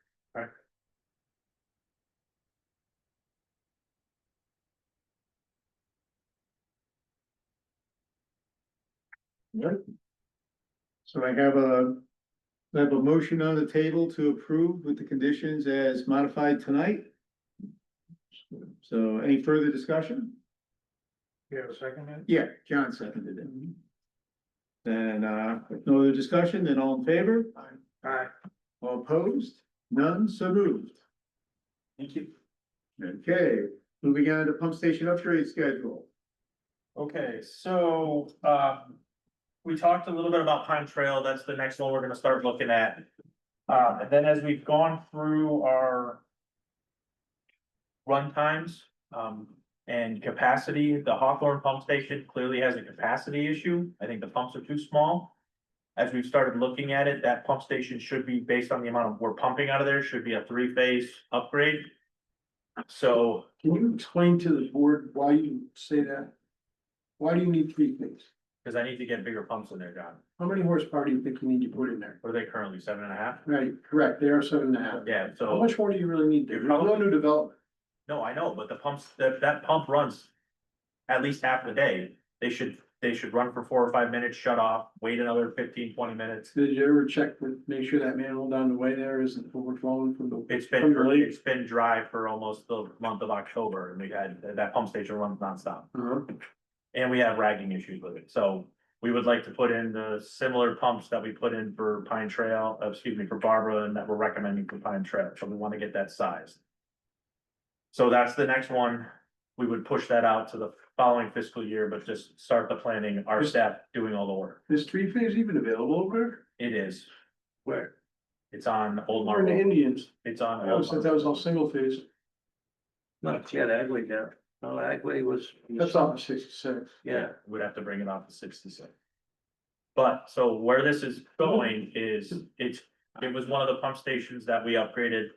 So I have a motion on the table to approve with the conditions as modified tonight. So any further discussion? You have a second? Ed? Yeah, John seconded it. Then, if no other discussion, then all in favor? Aye. All opposed? None, so moved. Thank you. Okay, moving on to pump station upgrade schedule. Okay, so, we talked a little bit about Pine Trail, that's the next one we're gonna start looking at. And then as we've gone through our run times, and capacity, the Hawthorne pump station clearly has a capacity issue. I think the pumps are too small. As we've started looking at it, that pump station should be, based on the amount of we're pumping out of there, should be a 3-phase upgrade. So Can you explain to the board why you say that? Why do you need 3 phase? because I need to get bigger pumps in there, John. How many horsepower do you think you need to put in there? What are they currently, 7.5? Right, correct, they are 7.5. Yeah, How so, much more do you really need there? You're There's no probably- new development. no, I know, but the pumps, that pump runs at least half the day. They should run for 4 or 5 minutes, shut off, wait another 15, 20 minutes. Did you ever check to make sure that manhole down the way there isn't overflowing from the? It's From been, the lake? it's been dry for almost the month of October and we had, that pump station runs nonstop. Uh-huh. And we have ragging issues with it, so we would like to put in the similar pumps that we put in for Pine Trail, for Barbara, and that we're recommending for Pine Trail, so we wanna get that size. So that's the next one, we would push that out to the following fiscal year, but just start the planning, our staff doing all the work. Is 3 phase even available over It is, there? Where? it's on Old Or in the Marlboro, Indians? it's on. I always thought that was all single phase. Not yet, Agway there. No, Agway was. That's off of 66. Yeah, Would have to bring it off to 66. But, so where this is going is, it was one of the pump stations that we upgraded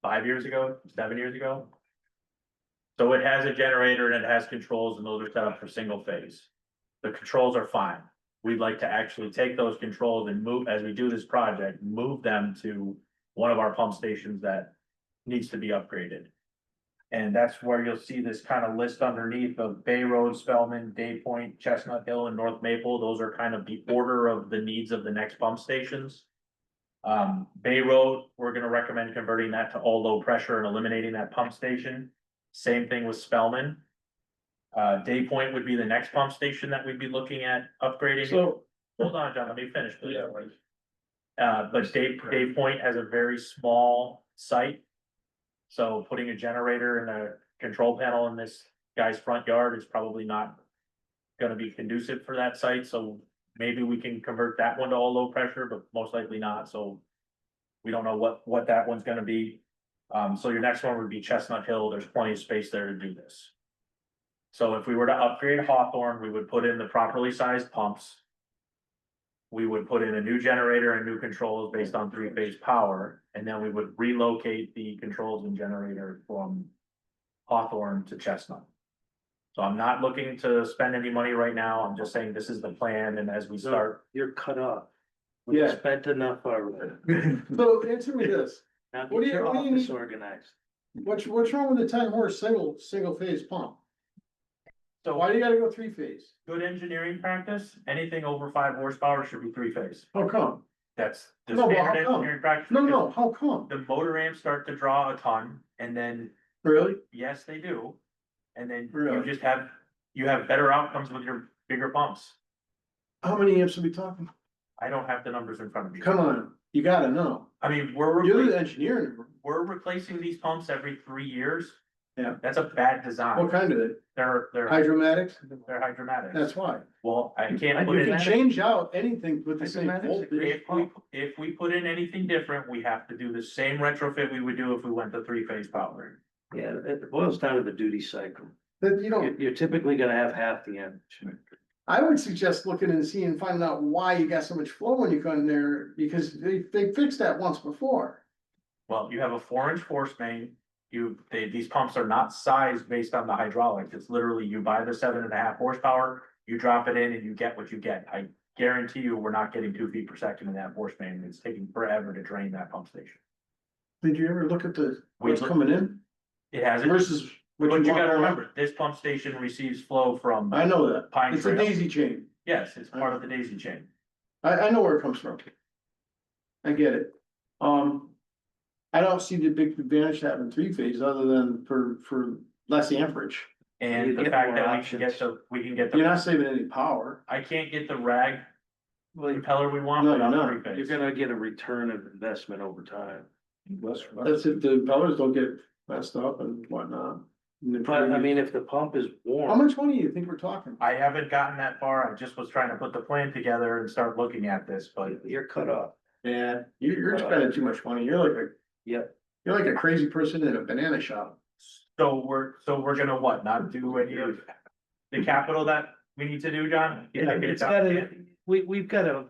5 years ago, 7 years ago. So it has a generator and it has controls and those are set up for single phase. The controls are fine. We'd like to actually take those controls and move, as we do this project, move them to one of our pump stations that needs to be upgraded. And that's where you'll see this kind of list underneath of Bay Road, Spellman, Day Point, Chestnut Hill, and North Maple. Those are kind of the order of the needs of the next pump stations. Bay Road, we're gonna recommend converting that to all low pressure and eliminating that pump station. Same thing with Spellman. Day Point would be the next pump station that we'd be looking at upgrading. So hold on, John, let me finish, please. But Dave Point has a very small site. So putting a generator and a control panel in this guy's front yard is probably not gonna be conducive for that site, so maybe we can convert that one to all low pressure, but most likely not, so we don't know what that one's gonna be. So your next one would be Chestnut Hill, there's plenty of space there to do this. So if we were to upgrade Hawthorne, we would put in the properly sized pumps. We would put in a new generator and new controls based on three-phase power, and then we would relocate the controls and generator from Hawthorne to Chestnut. So I'm not looking to spend any money right now, I'm just saying this is the plan, and as we start, You're cut off. We Yeah. spent enough already. So answer me this, Now What do get you- your what do you office need- organized. what's wrong with the 10 horse single phase pump? so Why do you gotta go 3 phase? good engineering practice, anything over 5 horsepower should be three-phase. How come? That's the No, but how standard come? engineering practice. No, how come? The motor amps start to draw a ton, and then, Really? yes, they do. And then you Really? just have, you have better outcomes with your bigger pumps. How many amps are we talking? I don't have the numbers in front of me. Come on, you gotta know. I mean, You're the engineer. we're replacing these pumps every 3 years. Yeah. That's a bad design. What kind of it? They're Hydromatics? hydromatics. That's why. Well, I can't put You in can that. change out anything with the same Hydromatics? voltage. If we put in anything different, we have to do the same retrofit we would do if we went to three-phase power. Yeah, it boils down to the duty cycle. That you don't, You're typically gonna have half the amperage. I would suggest looking and seeing, finding out why you got so much flow when you go in there, because they fixed that once before. Well, you have a 4-inch force main. These pumps are not sized based on the hydraulics. It's literally you buy the 7.5 horsepower, you drop it in and you get what you get. I guarantee you, we're not getting 2 feet per second in that force main. It's taking forever to drain that pump station. Did you ever look at what's look- coming in It hasn't, versus what but you you want gotta going out? remember, this pump station receives flow from I know that. Pine It's a Trail. daisy chain. Yes, it's part of the daisy chain. I know where it comes from. I get it. I don't see the big advantage to having 3 phase other than for less amperage. And You the get fact more that options. we can get You're the, not saving any power. I can't get the rag Well, impeller we want No, without no, three phase. you're gonna get a return of investment over time. That's if the impellers don't get messed up and whatnot. But I mean, if the pump is How warm, much money do you think we're talking? I haven't gotten that far. I just was trying to put the plan together and start looking at this, but you're cut off. Yeah, you're spending too much money. You're like a crazy person in a banana shop. so we're gonna what, not do any of the capital that we need to do, John? Yeah, it's gotta, we've gotta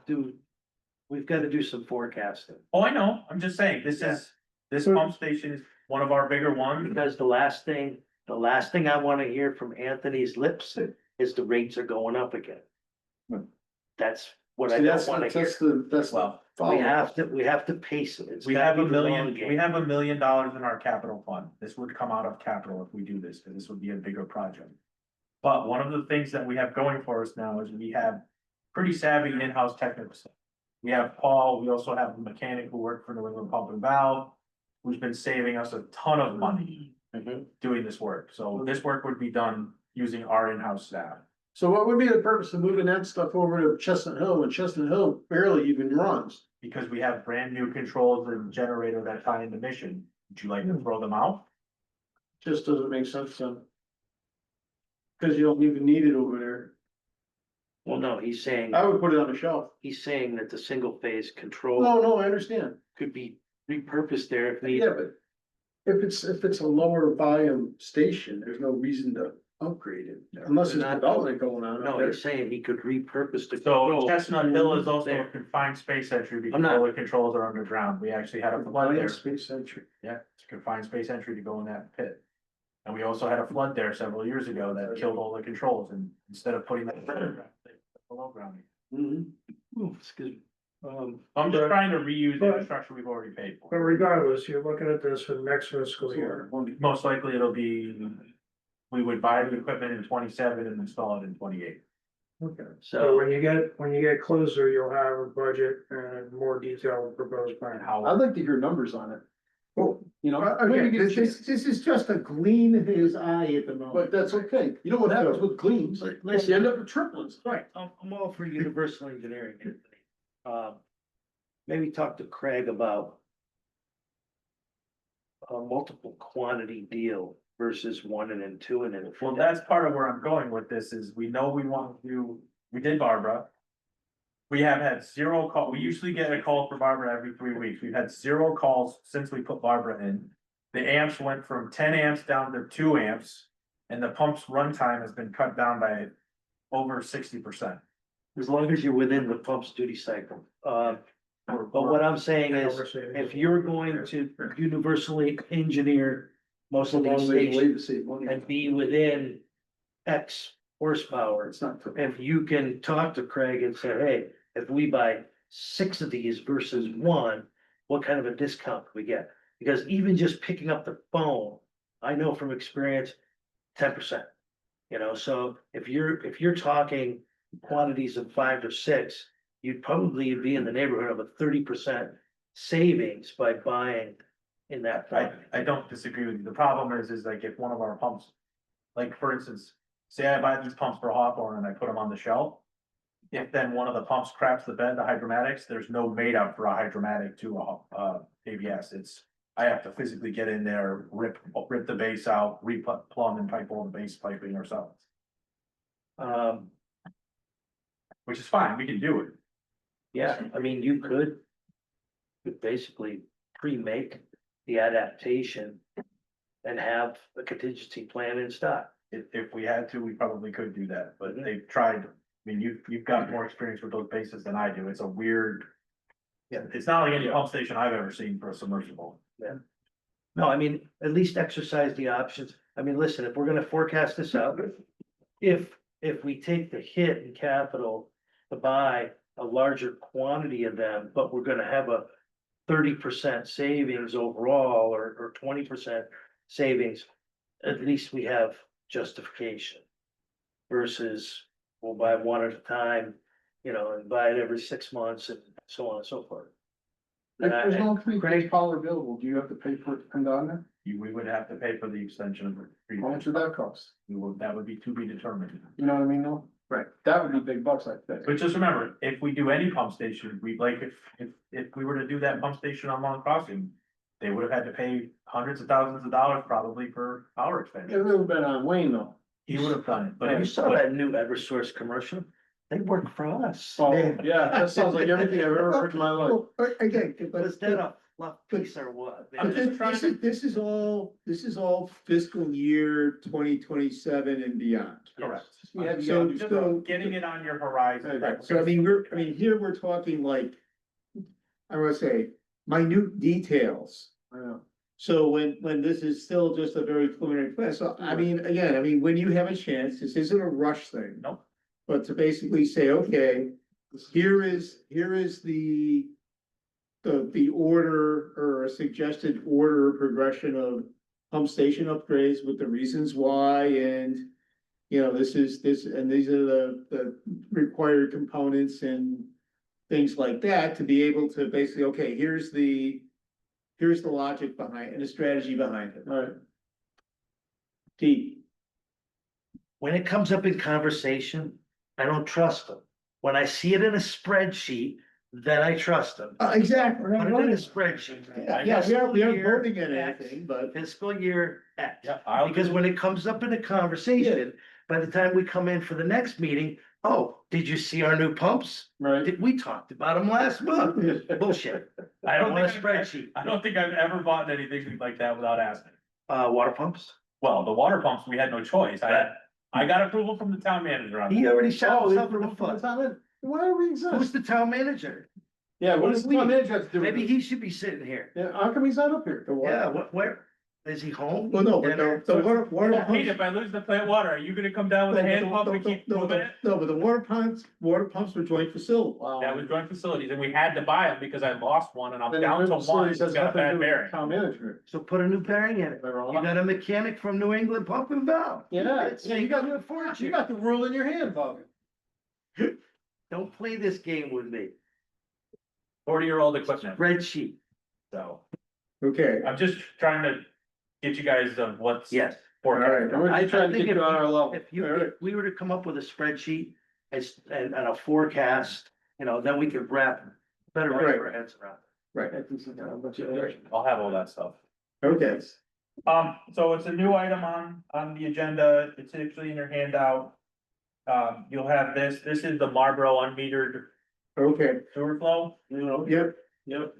do some forecasting. Oh, I know. I'm just saying, this pump station is one of our bigger ones. Because the last thing I wanna hear from Anthony's lips is the rates are going up again. That's what I See, don't wanna hear. that's the. Well, We have to pace it. It's We gotta have be $1 the long million, game. we have $1 million in our capital fund. This would come out of capital if we do this, because this would be a bigger project. But one of the things that we have going for us now is we have pretty savvy in-house technical staff. We have Paul, we also have a mechanic who worked for New England Pump and Valve, who's been saving us a ton of money doing this work. So this work would be done using our in-house staff. So what would be the purpose of moving that stuff over to Chestnut Hill when Chestnut Hill barely even runs? Because we have brand new controls and generator that tie into mission. Would you like to throw them out? Just doesn't make sense to. Cause you don't even need it over there. Well, no, he's saying I would put it on the shelf. that the single phase control No, I understand. could be repurposed there if needed. Yeah, but if it's a lower volume station, there's no reason to upgrade it unless there's Not- development going on. No, up there. he's saying he could repurpose the. So control. Chestnut Hill is also a There. confined space entry because I'm not- all the controls are underground. We actually had a flood there. Space Century. Yeah, it's a confined space entry to go in that pit. And we also had a flood there several years ago that killed all the controls and instead of putting that underground, they put it below ground. Ooh, excuse me. I'm just trying to reuse the infrastructure we've already paid But for. regardless, you're looking at this for the next fiscal year. Most likely it'll be, we would buy the equipment in 27 and install it in 28. Okay. So So, when you get closer, you'll have a budget and more detailed proposed plan. And how, I'd like to hear numbers on it. You know, Again, this is just a gleam in his eye at the moment. but that's okay. You know what happens with gleams? Listen. You end up with triplets. Right, I'm all for universal engineering, Anthony. Maybe talk to Craig about a multiple quantity deal versus one and then two and then. Well, that's part of where I'm going with this is we know we want to do, we did Barbara. We have had 0 call, we usually get a call for Barbara every 3 weeks. We've had 0 calls since we put Barbara in. The amps went from 10 amps down to 2 amps. And the pump's runtime has been cut down by over 60%. As long as you're within the pump's duty cycle. But what I'm saying is, if you're going to universally engineer most of these stations and be within X horsepower, It's not. if you can talk to Craig and say, hey, if we buy 6 of these versus 1, what kind of a discount can we get? Because even just picking up the phone, I know from experience, 10%. You know, so if you're talking quantities of 5 or 6, you'd probably be in the neighborhood of a 30% savings by buying in that. I don't disagree with you. The problem is like if one of our pumps, like for instance, say I buy these pumps for Hawthorne and I put them on the shelf. If then one of the pumps craps the bed, the hydromatics, there's no made up for a hydromatic to a ABS. I have to physically get in there, rip the base out, plumb and pipe all the base piping ourselves. Which is fine, we can do it. Yeah, I mean, you could basically pre-make the adaptation and have a contingency plan in stock. If we had to, we probably could do that, but they've tried. I mean, you've got more experience with those bases than I do. It's a weird. Yeah, it's not like any pump station I've ever seen for a submersible. Yeah. No, I mean, at least exercise the options. I mean, listen, if we're gonna forecast this out, if we take the hit in capital to buy a larger quantity of them, but we're gonna have a 30% savings overall or 20% savings, at least we have justification. Versus we'll buy one at a time, you know, and buy it every 6 months and so on and so forth. If there's no three-phase power available, do you have to pay for it to come down there? We would have to pay for the extension of the. How much would that cost? That would be to be determined. You know what I mean, though? Right. That would be big bucks, I think. But just remember, if we do any pump station, we like, if we were to do that pump station on Long Crossing. They would have had to pay hundreds of thousands of dollars probably for power It extension. would have been on Wayne, though. He would have done it, but. You saw that new Eversource commercial? They work for us. Oh, yeah, that sounds like everything I've ever heard in my life. Well, again, but. Was that a fluff piece or what? I'm just trying to- This is all fiscal year 2027 and beyond. Correct. Yeah, So, Just so, getting it on your horizon. so I mean, here we're talking like, I would say, minute details. I know. So when this is still just a very preliminary plan, so I mean, again, I mean, when you have a chance, this isn't a rush thing. Nope. But to basically say, okay, here is the order or a suggested order progression of pump station upgrades with the reasons why and. You know, this and these are the required components and things like that to be able to basically, okay, here's the logic behind and the strategy behind it. All right. Deep. When it comes up in conversation, I don't trust them. When I see it in a spreadsheet, then I trust them. Exactly. Put it in a spreadsheet. Yeah, we aren't Fiscal voting on year X, anything, but. Fiscal year X. Yeah, I'll Because when it comes up in a conversation, by the time we come in for the next meeting, oh, did you see our new pumps? Right. We talked about them last month. Bullshit. I don't On a think, spreadsheet. I don't think I've ever bought anything like that without asking. Water pumps? Well, the water pumps, we had no choice. I got approval from the town manager on He that. already shot Oh, himself in the foot. Why do we exist? Who's the town manager? Yeah, what does the town manager have to do with Maybe it? he should be sitting here. Yeah, how come he's not up here? Yeah, where, is he home? Well, no, but the water Pete, pumps. if I lose the plant water, are you gonna come down with a hand pump and keep moving it? No, but the water pumps were joint facility. That was joint facilities and we had to buy them because I lost one and I'm Then down to the one. facilities It's has got a nothing to bad do with bearing. Town manager. So put a new bearing in it. Am I wrong? You got a mechanic from New England pump and valve. Yeah, It's you got, a fortune. you got the rule in your hand, Bobby. Don't play this game with me. 40-year-old equipment, Spreadsheet. so. Okay, I'm just trying to get you guys of what's. Yes. all right. We're just trying to think get you if on our level. If you, All right. if we were to come up with a spreadsheet and a forecast, then we could better wrap Right. our heads around. Right. I'll have all that stuff. Okay, So it's a new item on the agenda. It's actually in your handout. You'll have this is the Marlboro unmetered okay, sewer flow. yep, Yep.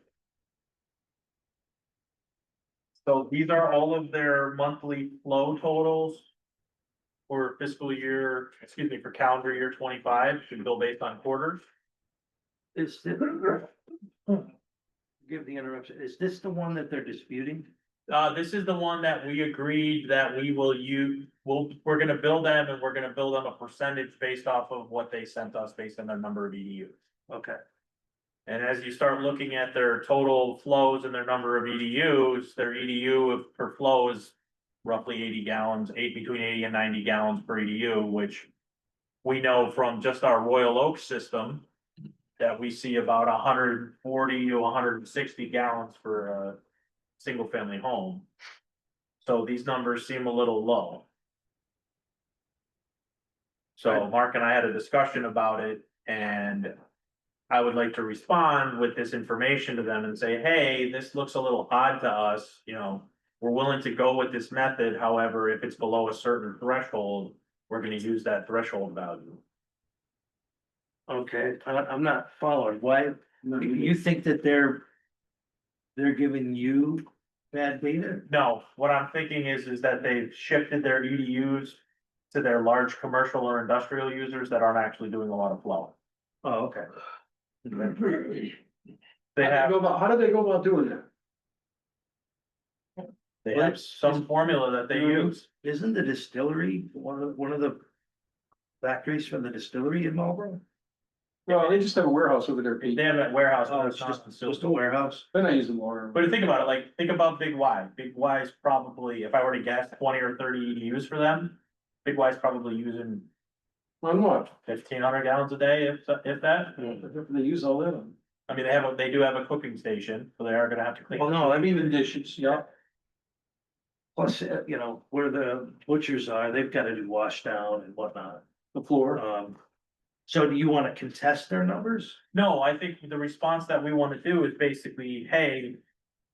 So these are all of their monthly flow totals. For for calendar year 25, should bill based on quarters. Is it? Give the interruption. Is this the one that they're disputing? This is the one that we agreed that we will use, we're gonna bill them and we're gonna bill them a percentage based off of what they sent us based on their number of EDUs. Okay. And as you start looking at their total flows and their number of EDUs, their EDU per flow is roughly 80 gallons, between 80 and 90 gallons per EDU, which we know from just our Royal Oak system that we see about 140 to 160 gallons for a single family home. So these numbers seem a little low. So Mark and I had a discussion about it, and I would like to respond with this information to them and say, hey, this looks a little odd to us, we're willing to go with this method, however, if it's below a certain threshold, we're gonna use that threshold value. Okay, I'm not following. Why, you think that they're giving you bad data? No, what I'm thinking is that they've shifted their EDUs to their large commercial or industrial users that aren't actually doing a lot of flow. Oh, okay. They have, How do they go about doing that? they have some formula that they use. Isn't the distillery one of the factories from the distillery in Marlboro? Well, they just have a warehouse over there, Pete. They have that warehouse. Oh, but it's not just a facility. warehouse? They're not using water. But think about it, think about Big Y. Big Y is probably, if I were to guess, 20 or 30 EDUs for them. Big Y is probably using On what? 1,500 gallons a day, if that. They use all that on. I mean, they do have a cooking station, so they are gonna have to clean. Well, no, I mean, The dishes, yeah. plus, where the butchers are, they've got to do wash down and whatnot. The floor. So do you want to contest their numbers? No, I think the response that we wanna do is basically, hey,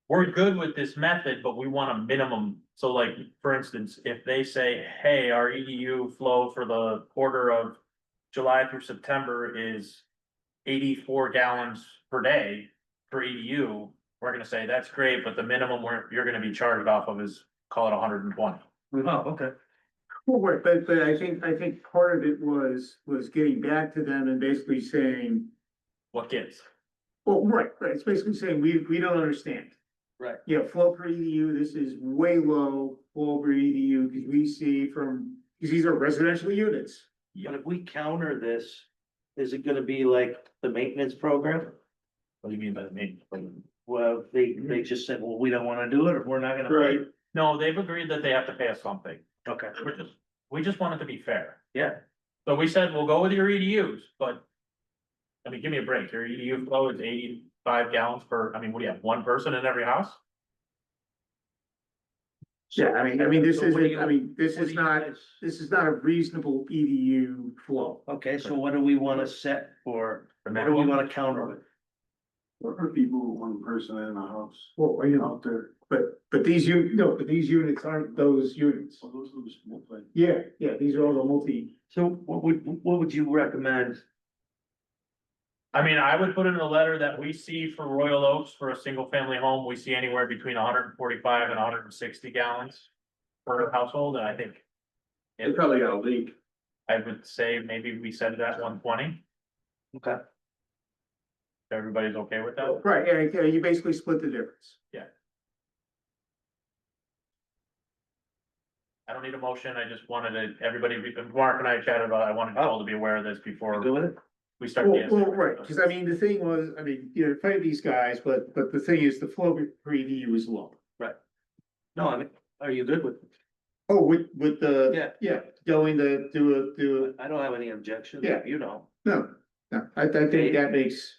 we're good with this method, but we want a minimum. So for instance, if they say, hey, our EDU flow for the quarter of July through September is 84 gallons per day per EDU, we're gonna say, that's great, but the minimum you're gonna be charged off of is, call it 120. Oh, okay. well, but I think part of it was getting back to them and basically saying, What gives? well, right, it's basically saying, we don't understand. Right. Yeah, flow per EDU, this is way low, flow per EDU, because we see because these are residential units. But if we counter this, is it gonna be like the maintenance program? What do you mean by the maintenance program? Well, they just said, well, we don't wanna do it, or we're not gonna pay. Right. No, they've agreed that they have to pay us something. Okay, We just want it to be fair. yeah, So we said, we'll go with your EDUs, but. I mean, give me a break. Your EDU flow is 85 gallons per, what do you have, one person in every house? Yeah, I mean, this So what do you- isn't, this what is do you not, guys- this is not a reasonable EDU flow. okay, so what do we wanna set for, what do we wanna counter with? For people, one person in a house Well, out there. but these units aren't those units. So those are just multi. Yeah, these are all the multi, So what would you recommend? I would put in a letter that we see for Royal Oaks for a single family home, we see anywhere between 145 and 160 gallons per household, and I think. They probably got a leak. I would say maybe we set it at 120. Okay. Everybody's okay with that? right, yeah, you basically split the difference. I don't need a motion, I just wanted everybody, Mark and I chatted about, I wanted you all to be aware of this before Good with it? we start. Well, right, because the thing was, fight these guys, but the thing is, the flow per EDU is low. No, are you good with it? Oh, with the. Yeah. Going to do I don't have any objections, Yeah. you know. no, I think that makes.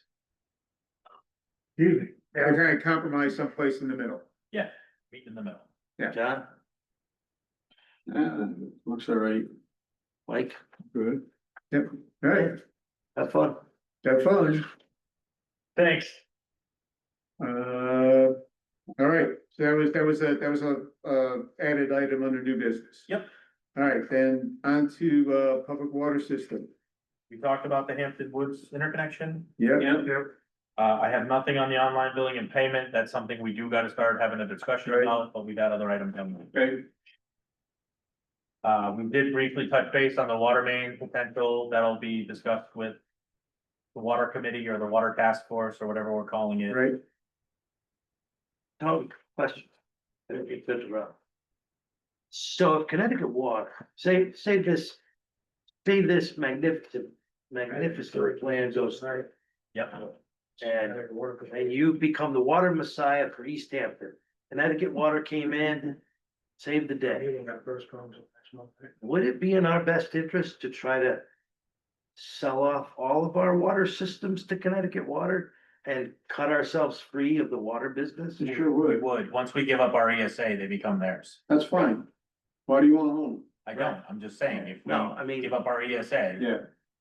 Excuse me, I kind of compromise someplace in the middle. Yeah, meet in the middle. John, Looks all right. Mike, Good. Yep, all right, have fun. have fun. Thanks. All right, so that was a, added item under new business. Yep. All right, then on to, public water system. We talked about the Hampton Woods interconnection. Yep. Yep. I have nothing on the online billing and payment. That's something we do gotta start having a discussion Right. about, but we've got other items coming. Okay. We did briefly touch base on the water main potential. That'll be discussed with the water committee or the water task force or whatever we're calling it. Right, Tom, question. If you could, Rob. So if Connecticut Water, say this magnificent plan goes through. Yep. And you become the water messiah for East Hampton. Connecticut Water came in, saved the day. Would it be in our best interest to try to sell off all of our water systems to Connecticut Water and cut ourselves free of the water business? You sure We would. would. Once we give up our ESA, they become theirs. That's fine. Why do you want to own? I don't, I'm just saying, if No, I we mean- give up our ESA. Yeah,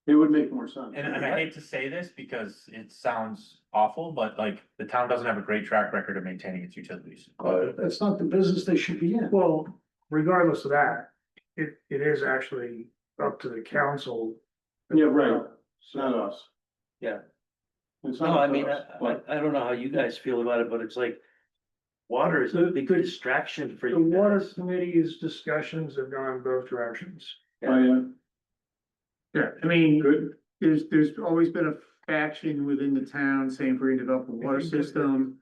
it would make more sense. And I hate to say this because it sounds awful, but like the town doesn't have a great track record of maintaining its utilities. That's not the business they should be in. Well, regardless of that, it is actually up to the council. Yeah, right. It's not us. Yeah. It's No, not I up to mean, us, but I don't know how you guys feel about it, but it's like. Water is a big distraction for The you water guys. committee's discussions have gone both directions. I, yeah, I mean, good. there's always been a faction within the town saying we're gonna develop a water system.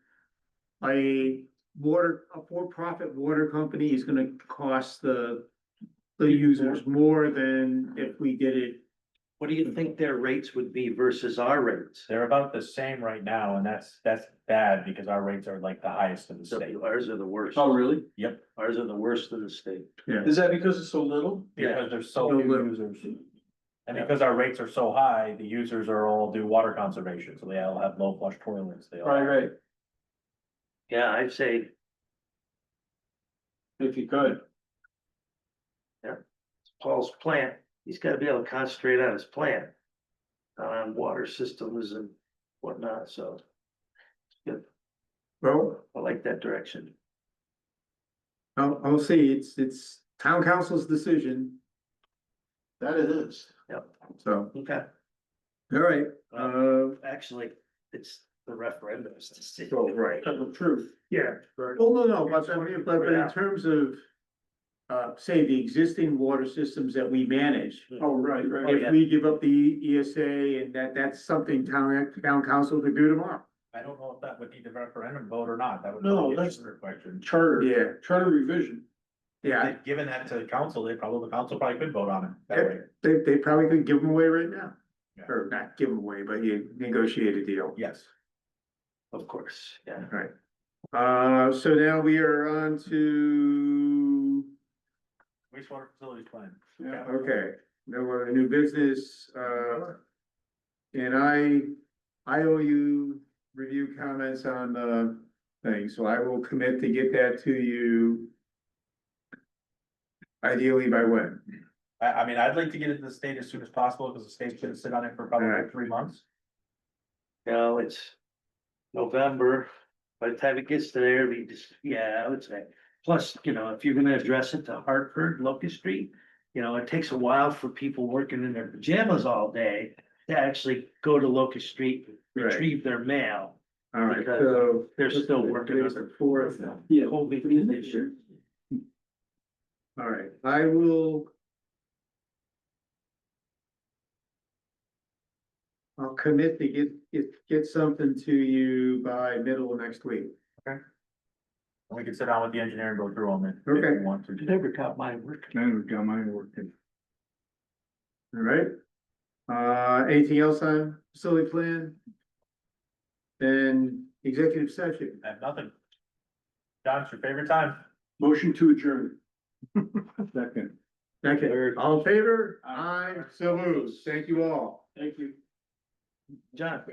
A for-profit water company is gonna cost the users more than if we did it. What do you think their rates would be versus our rates? They're about the same right now, and that's bad because our rates are like the highest in the state. Ours are the worst. Oh, really? Yep, Ours are the worst in the state. Is that because it's so little? because there's so So few little. users. And because our rates are so high, the users are all do water conservation, so they all have low flush toilets, they all. Right. Yeah, I'd say If you could. Paul's plant, he's gotta be able to concentrate on his plant. Not on water systems and whatnot, so. Good, Well, I like that direction. I'll see, it's town council's decision. That it is. Yep. So, Okay, all right, actually, it's the referendum's decision. so, right. The truth. Yeah. Right. Oh, no, but I mean, but in terms of, say, the existing water systems that we manage, Oh, right. if we give up the ESA and that's something town council could do tomorrow. I don't know if that would need a referendum vote or not, that would. No, probably be a that's- separate question. Charter. Yeah. Charter revision. Yeah, Given that to the council, the council probably could vote on it that Yeah. way. they probably could give them away right now, Yeah. or not give them away, but you negotiate a deal. Yes. Of course, yeah. So now we are on to, Wastewater facilities plan. Yeah. okay, no other new business, and I owe you review comments on the thing, so I will commit to get that to you. Ideally by when? I mean, I'd like to get it to the state as soon as possible, because the state's gonna sit on it for probably Alright. 3 months. You know, it's November, by the time it gets to there, we just, yeah, I would say. Plus, you know, if you're gonna address it to Hartford, Locust Street, you know, it takes a while for people working in their pajamas all day to actually go to Locust Street, Right. retrieve their mail. All right, Because so. they're still working on Today's the fourth. Yeah. COVID conditions. All right, I will. I'll commit to get something to you by middle of next week. We can sit down with the engineer and go through them if Okay. we want to. You never got my work. Now we've got mine working. All right. Anything else on facility plan? Then executive session. I have nothing. John, it's your favorite time. Motion to adjourn. Second. Okay, all in favor? Aye, so moved. Thank you all. Thank you. John,